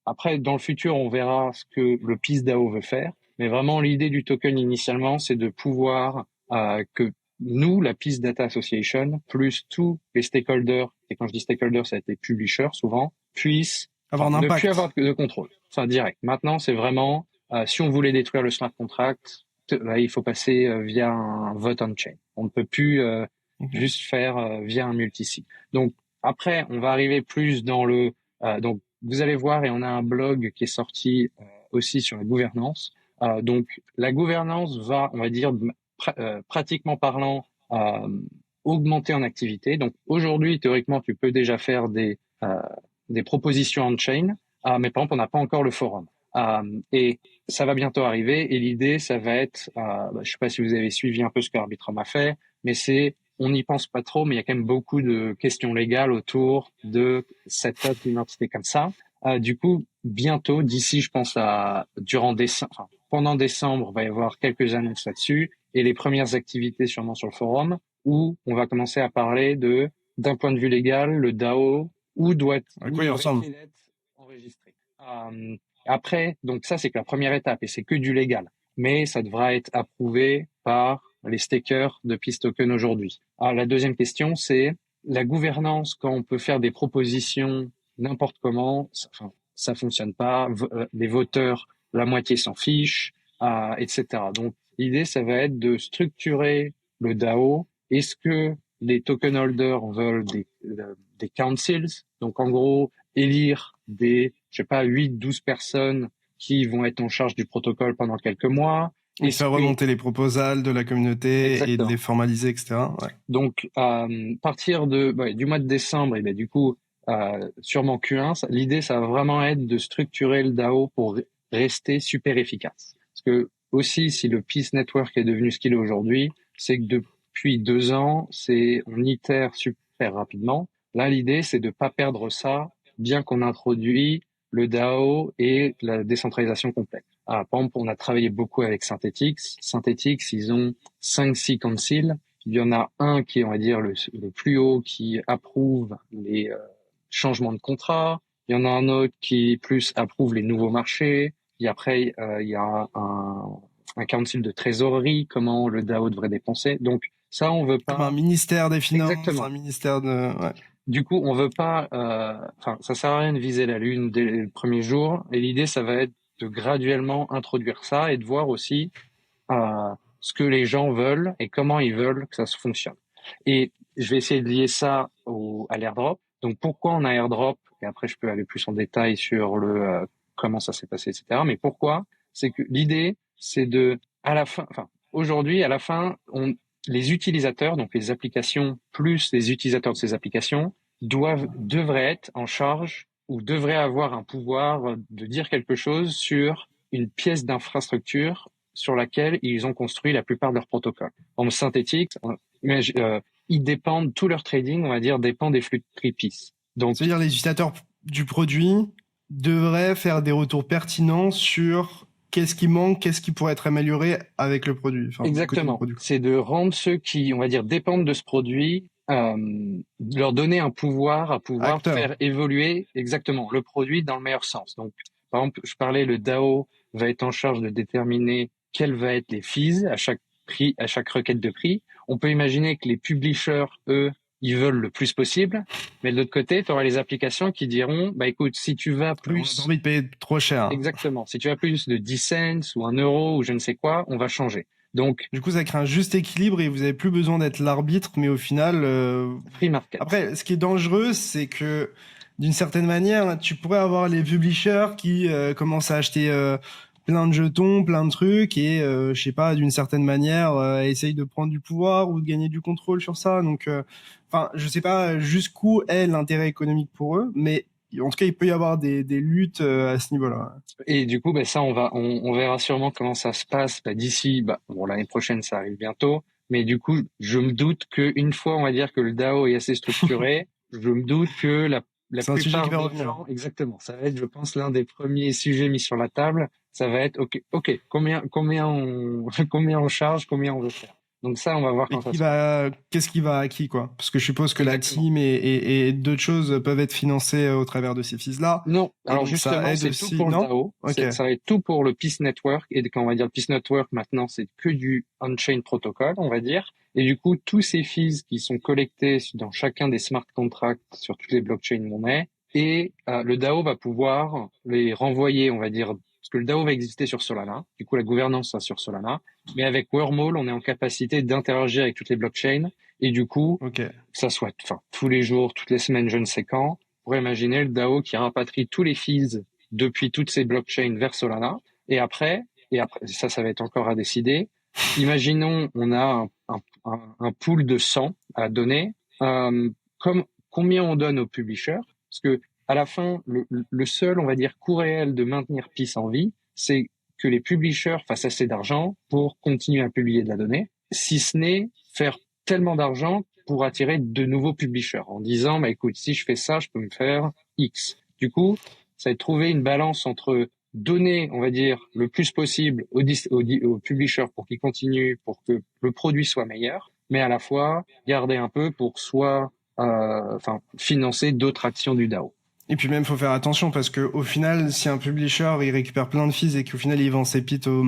Speaker 1: Après, dans le futur, on verra ce que le Peace DAO veut faire, mais vraiment l'idée du token initialement, c'est de pouvoir que nous, la Peace Data Association, plus tous les stakeholders, et quand je dis stakeholders, ça a été publishers souvent, puissent
Speaker 2: Avoir un
Speaker 1: ne plus
Speaker 2: impact.
Speaker 1: avoir de contrôle, enfin direct. Maintenant, c'est vraiment, si on voulait détruire le smart contract, là, il faut passer via un vote on-chain. On ne peut plus juste faire via un multisig. Donc après, on va arriver plus dans le... donc vous allez voir, et on a un blog qui est sorti aussi sur la gouvernance. Donc la gouvernance va, on va dire, pratiquement parlant, augmenter en activité. Donc aujourd'hui, théoriquement, tu peux déjà faire des propositions on-chain, mais par exemple, on n'a pas encore le forum. Et ça va bientôt arriver. Et l'idée, ça va être, je ne sais pas si vous avez suivi un peu ce qu'Arbitrum a fait, mais on n'y pense pas trop, mais il y a quand même beaucoup de questions légales autour de setup d'une entité comme ça. Du coup, bientôt, d'ici, je pense pendant décembre, il va y avoir quelques annonces là-dessus et les premières activités sûrement sur le forum où on va commencer à parler d'un point de vue légal, le DAO, où doit
Speaker 2: À quoi il ressemble?
Speaker 1: être enregistré. Après, donc ça, c'est que la première étape et c'est que du légal. Mais ça devra être approuvé par les stakers de Peace Token aujourd'hui. La deuxième question, c'est la gouvernance quand on peut faire des propositions n'importe comment, ça fonctionne pas. Les voteurs, la moitié s'en fiche, etc. Donc l'idée, ça va être de structurer le DAO. Est-ce que les token holders veulent des councils, donc en gros élire je sais pas, 8-12 personnes qui vont être en charge du protocole pendant quelques mois.
Speaker 2: Et faire remonter les proposals de la communauté. Exactement. Et de les formaliser, etc. Ouais.
Speaker 1: Donc, partir du mois de décembre, et du coup, sûrement Q1, l'idée, ça va vraiment être de structurer le DAO pour rester super efficace. Parce que aussi, si le Peace Network est devenu ce qu'il est aujourd'hui, c'est que depuis 2 ans, on itère super rapidement. Là, l'idée, c'est de pas perdre ça, bien qu'on introduit le DAO et la décentralisation complète. Par exemple, on a travaillé beaucoup avec Synthetix. Synthetix, ils ont 5-6 councils. Il y en a un qui est, on va dire, le plus haut, qui approuve les changements de contrat. Il y en a un autre qui plus approuve les nouveaux marchés. Et après, il y a un council de trésorerie, comment le DAO devrait dépenser. Donc ça, on veut pas...
Speaker 2: Comme un ministère des Finances.
Speaker 1: Exactement.
Speaker 2: Un ministère de... Ouais.
Speaker 1: Du coup, on veut pas... ça sert à rien de viser la lune dès le premier jour. Et l'idée, ça va être de graduellement introduire ça et de voir aussi ce que les gens veulent et comment ils veulent que ça se fonctionne. Et je vais essayer de lier ça à l'airdrop. Donc, pourquoi on a airdrop? Et après, je peux aller plus en détail sur comment ça s'est passé, etc. Mais pourquoi? C'est que l'idée, c'est aujourd'hui, à la fin, les utilisateurs, donc les applications plus les utilisateurs de ces applications, devraient être en charge ou devraient avoir un pouvoir de dire quelque chose sur une pièce d'infrastructure sur laquelle ils ont construit la plupart de leurs protocoles. En synthétique, ils dépendent, tout leur trading, on va dire, dépend des flux de Peace.
Speaker 2: Donc, c'est-à-dire les utilisateurs du produit devraient faire des retours pertinents sur qu'est-ce qui manque, qu'est-ce qui pourrait être amélioré avec le produit.
Speaker 1: Enfin, exactement. C'est de rendre ceux qui, on va dire, dépendent de ce produit, leur donner un pouvoir à pouvoir faire évoluer exactement le produit dans le meilleur sens. Donc, par exemple, je parlais, le DAO va être en charge de déterminer quels vont être les fees à chaque prix, à chaque requête de prix. On peut imaginer que les publishers, eux, ils veulent le plus possible, mais de l'autre côté, tu auras les applications qui diront, écoute, si tu vas plus...
Speaker 2: On a envie de payer trop cher.
Speaker 1: Exactement. Si tu as plus de 10 cents ou 1 euro ou je ne sais quoi, on va changer. Donc,
Speaker 2: du coup, ça crée un juste équilibre et vous avez plus besoin d'être l'arbitre, mais au final...
Speaker 1: Free market.
Speaker 2: Après, ce qui est dangereux, c'est que d'une certaine manière, tu pourrais avoir les publishers qui commencent à acheter plein de jetons, plein de trucs et je sais pas, d'une certaine manière, essayent de prendre du pouvoir ou de gagner du contrôle sur ça. Donc, je sais pas jusqu'où est l'intérêt économique pour eux, mais en tout cas, il peut y avoir des luttes à ce niveau-là.
Speaker 1: Et du coup, ça, on verra sûrement comment ça se passe d'ici. L'année prochaine, ça arrive bientôt. Mais du coup, je me doute qu'une fois, on va dire que le DAO est assez structuré, je me doute que la
Speaker 2: c'est un sujet qui va
Speaker 1: des
Speaker 2: revenir.
Speaker 1: gens, exactement, ça va être, je pense, l'un des premiers sujets mis sur la table. Ça va être, ok, combien on charge, combien on veut faire. Donc ça, on va voir
Speaker 2: Et
Speaker 1: quand ça sera.
Speaker 2: qu'est-ce qui va à qui, quoi? Parce que je suppose que la
Speaker 1: Exactement.
Speaker 2: team et d'autres choses peuvent être financées au travers de ces fees-là.
Speaker 1: Non,
Speaker 2: Et
Speaker 1: alors
Speaker 2: donc, ça
Speaker 1: justement,
Speaker 2: aide
Speaker 1: c'est tout
Speaker 2: aussi,
Speaker 1: pour le
Speaker 2: non?
Speaker 1: DAO,
Speaker 2: Ok.
Speaker 1: ça va être tout pour le Peace Network, et quand on va dire le Peace Network, maintenant, c'est que du on-chain protocol, on va dire, et du coup, tous ces fees qui sont collectés dans chacun des smart contracts sur toutes les blockchains monnaie, et le DAO va pouvoir les renvoyer, on va dire, parce que le DAO va exister sur Solana, du coup, la gouvernance sera sur Solana, mais avec Wormhole, on est en capacité d'interagir avec toutes les blockchains, et du coup,
Speaker 2: Ok.
Speaker 1: que ça soit tous les jours, toutes les semaines, je ne sais quand, on pourrait imaginer le DAO qui rapatrie tous les fees depuis toutes ces blockchains vers Solana. Et après, ça va être encore à décider. Imaginons, on a un pool de 100 à donner. Comme combien on donne aux publishers? Parce que à la fin, le seul, on va dire, coût réel de maintenir Peace en vie, c'est que les publishers fassent assez d'argent pour continuer à publier de la donnée, si ce n'est faire tellement d'argent pour attirer de nouveaux publishers en disant, bah, écoute, si je fais ça, je peux me faire X. Du coup, ça va être trouver une balance entre donner, on va dire, le plus possible aux publishers pour qu'ils continuent, pour que le produit soit meilleur, mais à la fois garder un peu pour soit, financer d'autres actions du DAO.
Speaker 2: Et puis même, faut faire attention parce que au final, si un publisher il récupère plein de fees et qu'au final il vend ses pits au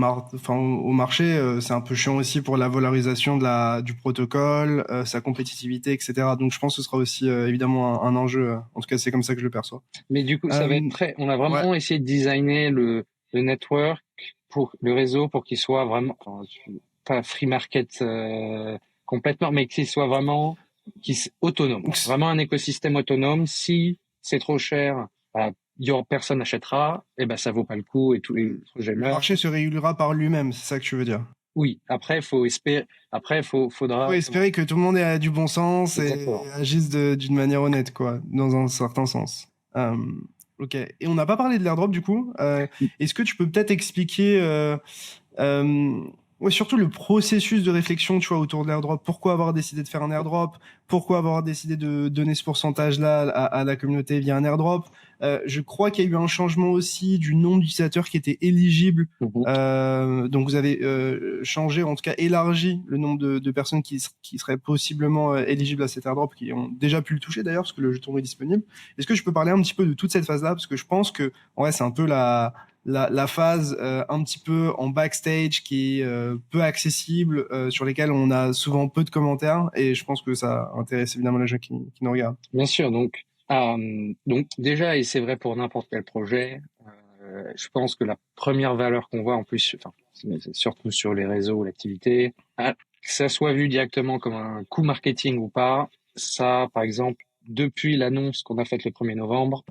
Speaker 2: marché, c'est un peu chiant aussi pour la valorisation du protocole, sa compétitivité, etc. Donc je pense que ce sera aussi évidemment un enjeu. En tout cas, c'est comme ça que je le perçois.
Speaker 1: Mais du coup, ça va être on a
Speaker 2: Ouais.
Speaker 1: vraiment essayé de designer le network pour le réseau pour qu'il soit vraiment, pas free market complètement, mais qu'il soit vraiment autonome.
Speaker 2: Donc,
Speaker 1: Vraiment un écosystème autonome. Si c'est trop cher, bah, personne n'achètera, et ben ça vaut pas le coup et tous les projets
Speaker 2: le
Speaker 1: meurent.
Speaker 2: marché se régulera par lui-même, c'est ça que tu veux dire.
Speaker 1: Oui, après faut espérer, après
Speaker 2: Faut
Speaker 1: faudra
Speaker 2: espérer que tout le monde ait du bon sens et
Speaker 1: exactement.
Speaker 2: agisse d'une manière honnête, quoi, dans un certain sens. Ok. Et on n'a pas parlé de l'airdrop du coup. Est-ce que tu peux peut-être expliquer euh, ouais, surtout le processus de réflexion, tu vois, autour de l'airdrop. Pourquoi avoir décidé de faire un airdrop? Pourquoi avoir décidé de donner ce pourcentage-là à la communauté via un airdrop? Je crois qu'il y a eu un changement aussi du nombre d'utilisateurs qui étaient éligibles.
Speaker 1: Mhm.
Speaker 2: Donc vous avez changé, en tout cas élargi le nombre de personnes qui seraient possiblement éligibles à cet airdrop, qui ont déjà pu le toucher d'ailleurs, parce que le jeton est disponible. Est-ce que je peux parler un petit peu de toute cette phase-là? Parce que je pense que, en vrai, c'est un peu la phase un petit peu en backstage qui est peu accessible, sur lesquelles on a souvent peu de commentaires, et je pense que ça intéresse évidemment les gens qui nous regardent.
Speaker 1: Bien sûr, donc déjà, et c'est vrai pour n'importe quel projet, je pense que la première valeur qu'on voit en plus, c'est surtout sur les réseaux ou l'activité, que ça soit vu directement comme un coût marketing ou pas, ça, par exemple, depuis l'annonce qu'on a faite le 1er novembre,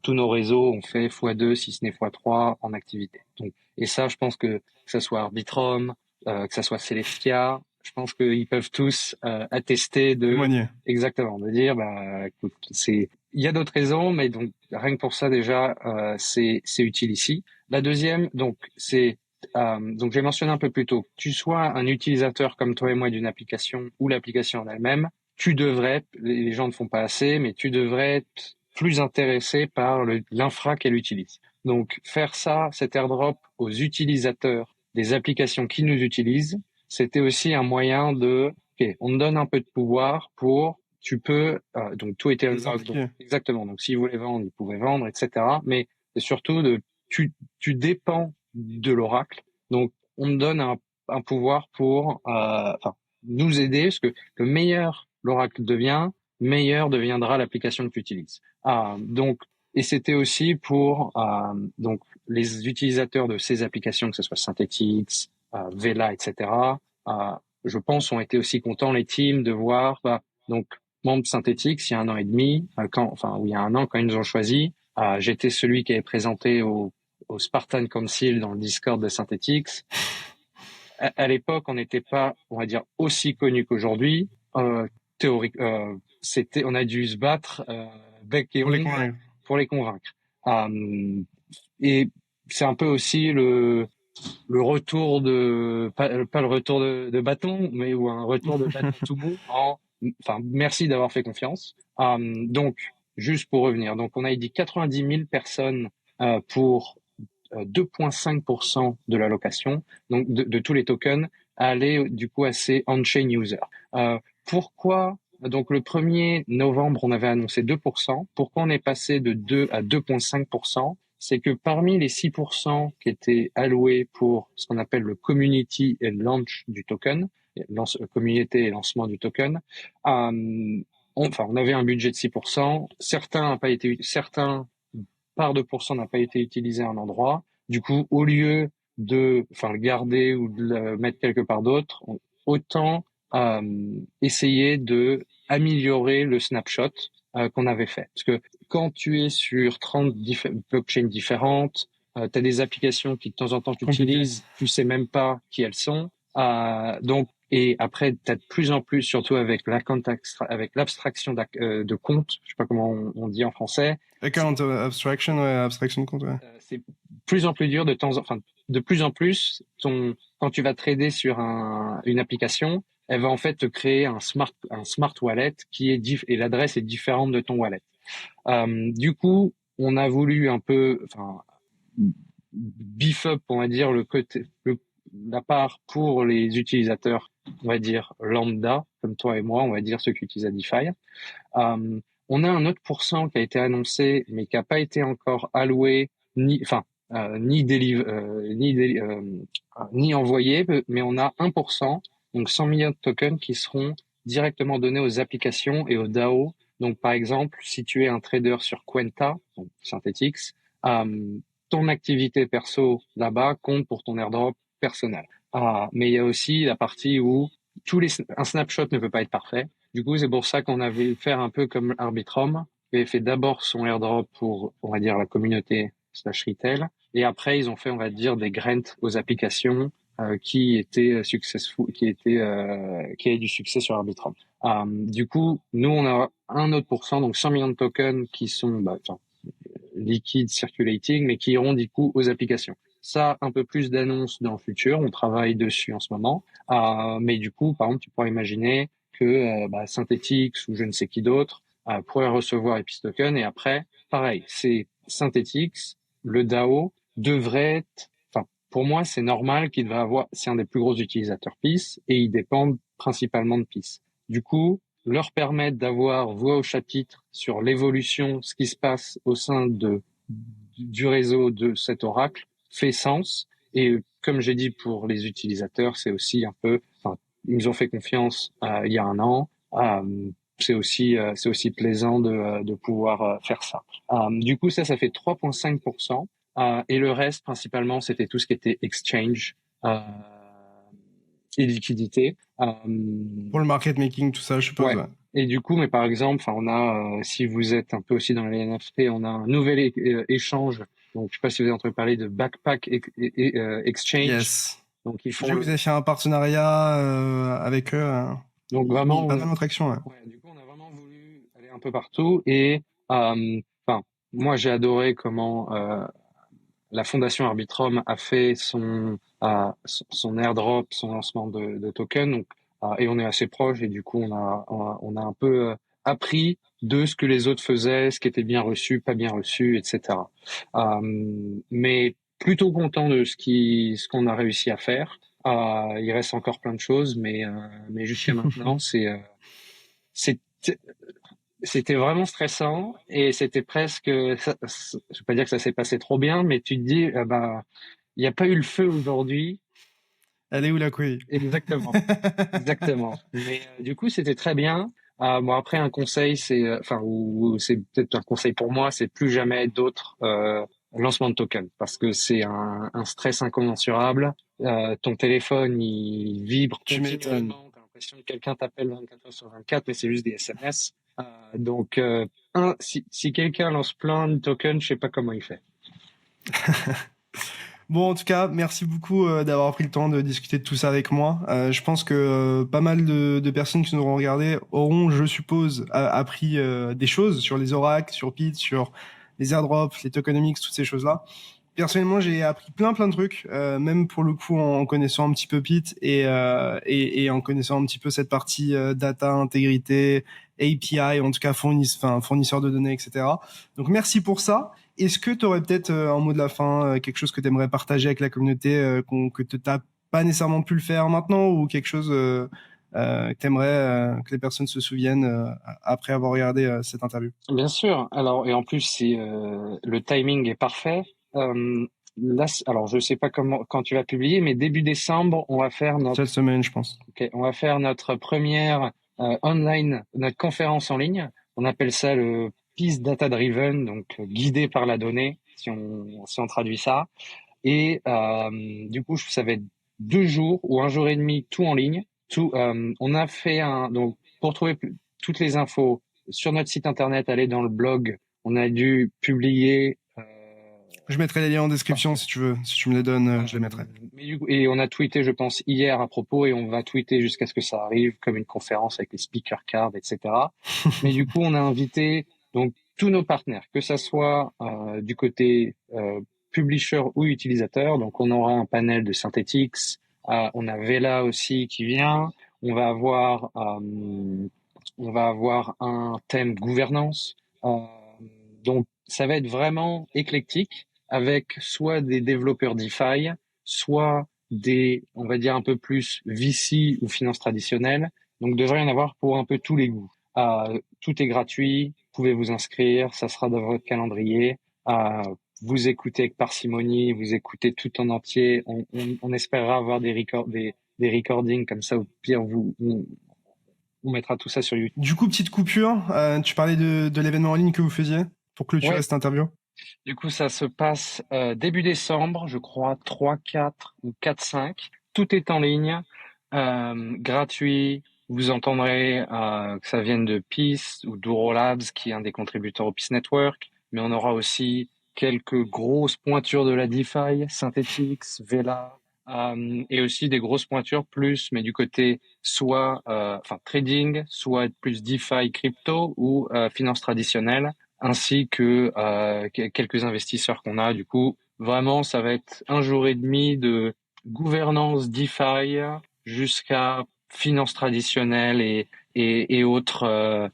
Speaker 1: tous nos réseaux ont fait x2, si ce n'est x3 en activité. Donc, et ça, je pense que ça soit Arbitrum, que ça soit Celestia, je pense qu'ils peuvent tous attester
Speaker 2: Témoigner.
Speaker 1: exactement, de dire, bah, écoute, il y a d'autres raisons, mais donc rien que pour ça déjà, c'est utile ici. La deuxième, donc j'ai mentionné un peu plus tôt, que tu sois un utilisateur comme toi et moi d'une application ou l'application en elle-même, tu devrais, les gens ne font pas assez, mais tu devrais être plus intéressé par l'infra qu'elle utilise. Donc faire ça, cet airdrop aux utilisateurs des applications qui nous utilisent, c'était aussi un moyen de, ok, on te donne un peu de pouvoir pour, tu peux, donc tout était
Speaker 2: Les
Speaker 1: unlocked, donc
Speaker 2: impliquer.
Speaker 1: exactement. Donc s'ils voulaient vendre, ils pouvaient vendre, etc. Mais c'est surtout tu dépends de l'oracle. Donc on te donne un pouvoir pour, nous aider, parce que le meilleur l'oracle devient, meilleur deviendra l'application que tu utilises. Donc, et c'était aussi pour donc les utilisateurs de ces applications, que ce soit Synthetix, Vela, etc. Je pense ont été aussi contents les teams de voir, donc membre Synthetix il y a 1 an et demi, il y a 1 an quand ils nous ont choisi, j'étais celui qui avait présenté au Spartan Council dans le Discord de Synthetix. À l'époque, on n'était pas, on va dire, aussi connu qu'aujourd'hui. Théorique, on a dû se battre bec et
Speaker 2: Pour les
Speaker 1: ongle
Speaker 2: convaincre.
Speaker 1: pour les convaincre. Et c'est un peu aussi le retour pas le retour de bâton, mais ou un retour de bâton tout bout. Merci d'avoir fait confiance. Donc, juste pour revenir, donc on a dit 90 000 personnes pour 2,5% de l'allocation, donc de tous les tokens. aller du coup à ces on-chain users. Pourquoi donc le 1er novembre, on avait annoncé 2%. Pourquoi on est passé de 2 à 2,5%? C'est que parmi les 6% qui étaient alloués pour ce qu'on appelle le community et le launch du token, communauté et lancement du token, on avait un budget de 6%. Certains part de pourcent n'a pas été utilisé à un endroit. Du coup, au lieu de le garder ou de le mettre quelque part d'autre, autant essayer de améliorer le snapshot qu'on avait fait. Parce que quand tu es sur 30 blockchains différentes, tu as des applications qui de temps en temps tu utilises, tu sais même pas qui elles sont. Et après, tu as de plus en plus, surtout avec avec l'abstraction de compte, je sais pas comment on dit en français.
Speaker 2: Account abstraction, ouais, abstraction de compte, ouais.
Speaker 1: C'est plus en plus dur de plus en plus, quand tu vas trader sur une application, elle va en fait te créer un smart wallet et l'adresse est différente de ton wallet. Du coup, on a voulu un peu, beef up, on va dire, la part pour les utilisateurs, on va dire, lambda, comme toi et moi, on va dire ceux qui utilisent Adify. On a un autre pourcent qui a été annoncé, mais qui n'a pas été encore alloué, ni envoyé, mais on a 1%, donc 100 millions de tokens qui seront directement donnés aux applications et aux DAO. Donc, par exemple, si tu es un trader sur Quenta, donc Synthetix, ton activité perso là-bas compte pour ton airdrop personnel. Mais il y a aussi la partie où un snapshot ne peut pas être parfait. Du coup, c'est pour ça qu'on avait faire un peu comme Arbitrum, qui avait fait d'abord son airdrop pour, on va dire, la communauté / retail, et après ils ont fait, on va dire, des grants aux applications qui étaient successful, qui avaient du succès sur Arbitrum. Du coup, nous on a un autre pourcent, donc 100 millions de tokens qui sont liquide circulating, mais qui iront du coup aux applications. Ça, un peu plus d'annonces dans le futur. On travaille dessus en ce moment. Mais du coup, par exemple, tu pourrais imaginer que Synthetix ou je ne sais qui d'autre pourrait recevoir Epistoken. Et après, pareil, c'est Synthetix, le DAO devrait être... Enfin, pour moi, c'est normal qu'il devrait avoir... C'est un des plus gros utilisateurs PIS et ils dépendent principalement de PIS. Du coup, leur permettre d'avoir voix au chapitre sur l'évolution, ce qui se passe au sein du réseau de cet oracle fait sens. Et comme j'ai dit pour les utilisateurs, c'est aussi un peu, ils nous ont fait confiance il y a un an. C'est aussi plaisant de pouvoir faire ça. Du coup, ça fait 3,5%. Et le reste, principalement, c'était tout ce qui était exchange et liquidité.
Speaker 2: Pour le market making, tout ça, je suppose. Ouais.
Speaker 1: Et du coup, mais par exemple, on a, si vous êtes un peu aussi dans les NFT, on a un nouvel échange. Donc, je sais pas si vous avez entendu parler de Backpack Exchange.
Speaker 2: Yes.
Speaker 1: Donc,
Speaker 2: vous avez fait un partenariat avec eux.
Speaker 1: Donc, vraiment,
Speaker 2: pas mal d'attraction. Ouais.
Speaker 1: Du coup, on a vraiment voulu aller un peu partout. Et, moi, j'ai adoré comment la fondation Arbitrum a fait son airdrop, son lancement de token. Donc, et on est assez proche et du coup on a un peu appris de ce que les autres faisaient, ce qui était bien reçu, pas bien reçu, etc. Mais plutôt content de ce qu'on a réussi à faire. Il reste encore plein de choses, mais jusqu'à maintenant c'était vraiment stressant et c'était presque, je vais pas dire que ça s'est passé trop bien, mais tu te dis, il n'y a pas eu le feu aujourd'hui.
Speaker 2: Elle est où la couille?
Speaker 1: Exactement. Exactement. Mais du coup, c'était très bien. Bon, après, un conseil, c'est peut-être un conseil pour moi, c'est plus jamais d'autres lancements de tokens parce que c'est un stress incommensurable. Ton téléphone, il vibre continuellement. T'as l'impression que quelqu'un t'appelle 24 heures sur 24, mais c'est juste des SMS. Donc, si quelqu'un lance plein de tokens, je sais pas comment il fait.
Speaker 2: Bon, en tout cas, merci beaucoup d'avoir pris le temps de discuter de tout ça avec moi. Je pense que pas mal de personnes qui nous auront regardé auront, je suppose, appris des choses sur les oracles, sur Pit, sur les airdrops, les tokenomics, toutes ces choses-là. Personnellement, j'ai appris plein de trucs, même pour le coup en connaissant un petit peu Pit et en connaissant un petit peu cette partie data, intégrité, API, en tout cas fournisseur de données, etc. Donc merci pour ça. Est-ce que tu aurais peut-être un mot de la fin, quelque chose que tu aimerais partager avec la communauté que tu n'as pas nécessairement pu le faire maintenant ou quelque chose que t'aimerais que les personnes se souviennent après avoir regardé cette interview?
Speaker 1: Bien sûr. Alors, et en plus, le timing est parfait. Là, alors, je sais pas quand tu vas publier, mais début décembre,
Speaker 2: Cette semaine, je pense.
Speaker 1: on va faire notre première notre conférence en ligne. On appelle ça le Peace Data Driven, donc guidé par la donnée, si on traduit ça. Et du coup, ça va être 2 jours ou un jour et demi, tout en ligne. On a fait donc pour trouver toutes les infos sur notre site internet, aller dans le blog. On a dû publier.
Speaker 2: Je mettrai les liens en description si tu veux. Si tu me les donnes, je les mettrai.
Speaker 1: Et on a tweeté, je pense, hier à propos, et on va tweeter jusqu'à ce que ça arrive, comme une conférence avec les speaker cards, etc. Mais du coup, on a invité donc tous nos partenaires, que ça soit du côté publisher ou utilisateur. Donc, on aura un panel de Synthetix. On a Vela aussi qui vient. On va avoir un thème gouvernance. Donc, ça va être vraiment éclectique avec soit des développeurs DeFi, soit on va dire un peu plus VC ou finance traditionnelle. Donc, il devrait y en avoir pour un peu tous les goûts. Tout est gratuit, vous pouvez vous inscrire, ça sera dans votre calendrier. Vous écoutez avec parcimonie, vous écoutez tout en entier. On espérera avoir des recordings comme ça. Au pire, on mettra tout ça sur YouTube.
Speaker 2: Du coup, petite coupure, tu parlais de l'événement en ligne que vous faisiez pour clôturer cette interview.
Speaker 1: Du coup, ça se passe début décembre, je crois, 3, 4 ou 4, 5. Tout est en ligne, gratuit. Vous entendrez que ça vienne de Peace ou d'Uro Labs, qui est un des contributeurs au Peace Network. Mais on aura aussi quelques grosses pointures de la DeFi, Synthetix, Vela, et aussi des grosses pointures plus, mais du côté soit trading, soit plus DeFi crypto ou finance traditionnelle, ainsi que quelques investisseurs qu'on a. Du coup, vraiment, ça va être un jour et demi de gouvernance DeFi jusqu'à finance traditionnelle et autres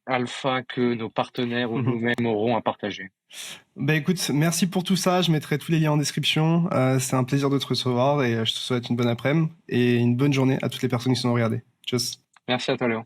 Speaker 1: alpha que nos partenaires ou nous-mêmes auront à partager.
Speaker 2: Bah écoute, merci pour tout ça. Je mettrai tous les liens en description. C'est un plaisir de te recevoir et je te souhaite une bonne après-midi et une bonne journée à toutes les personnes qui sont regardées. Tchuss.
Speaker 1: Merci à toi, Léo.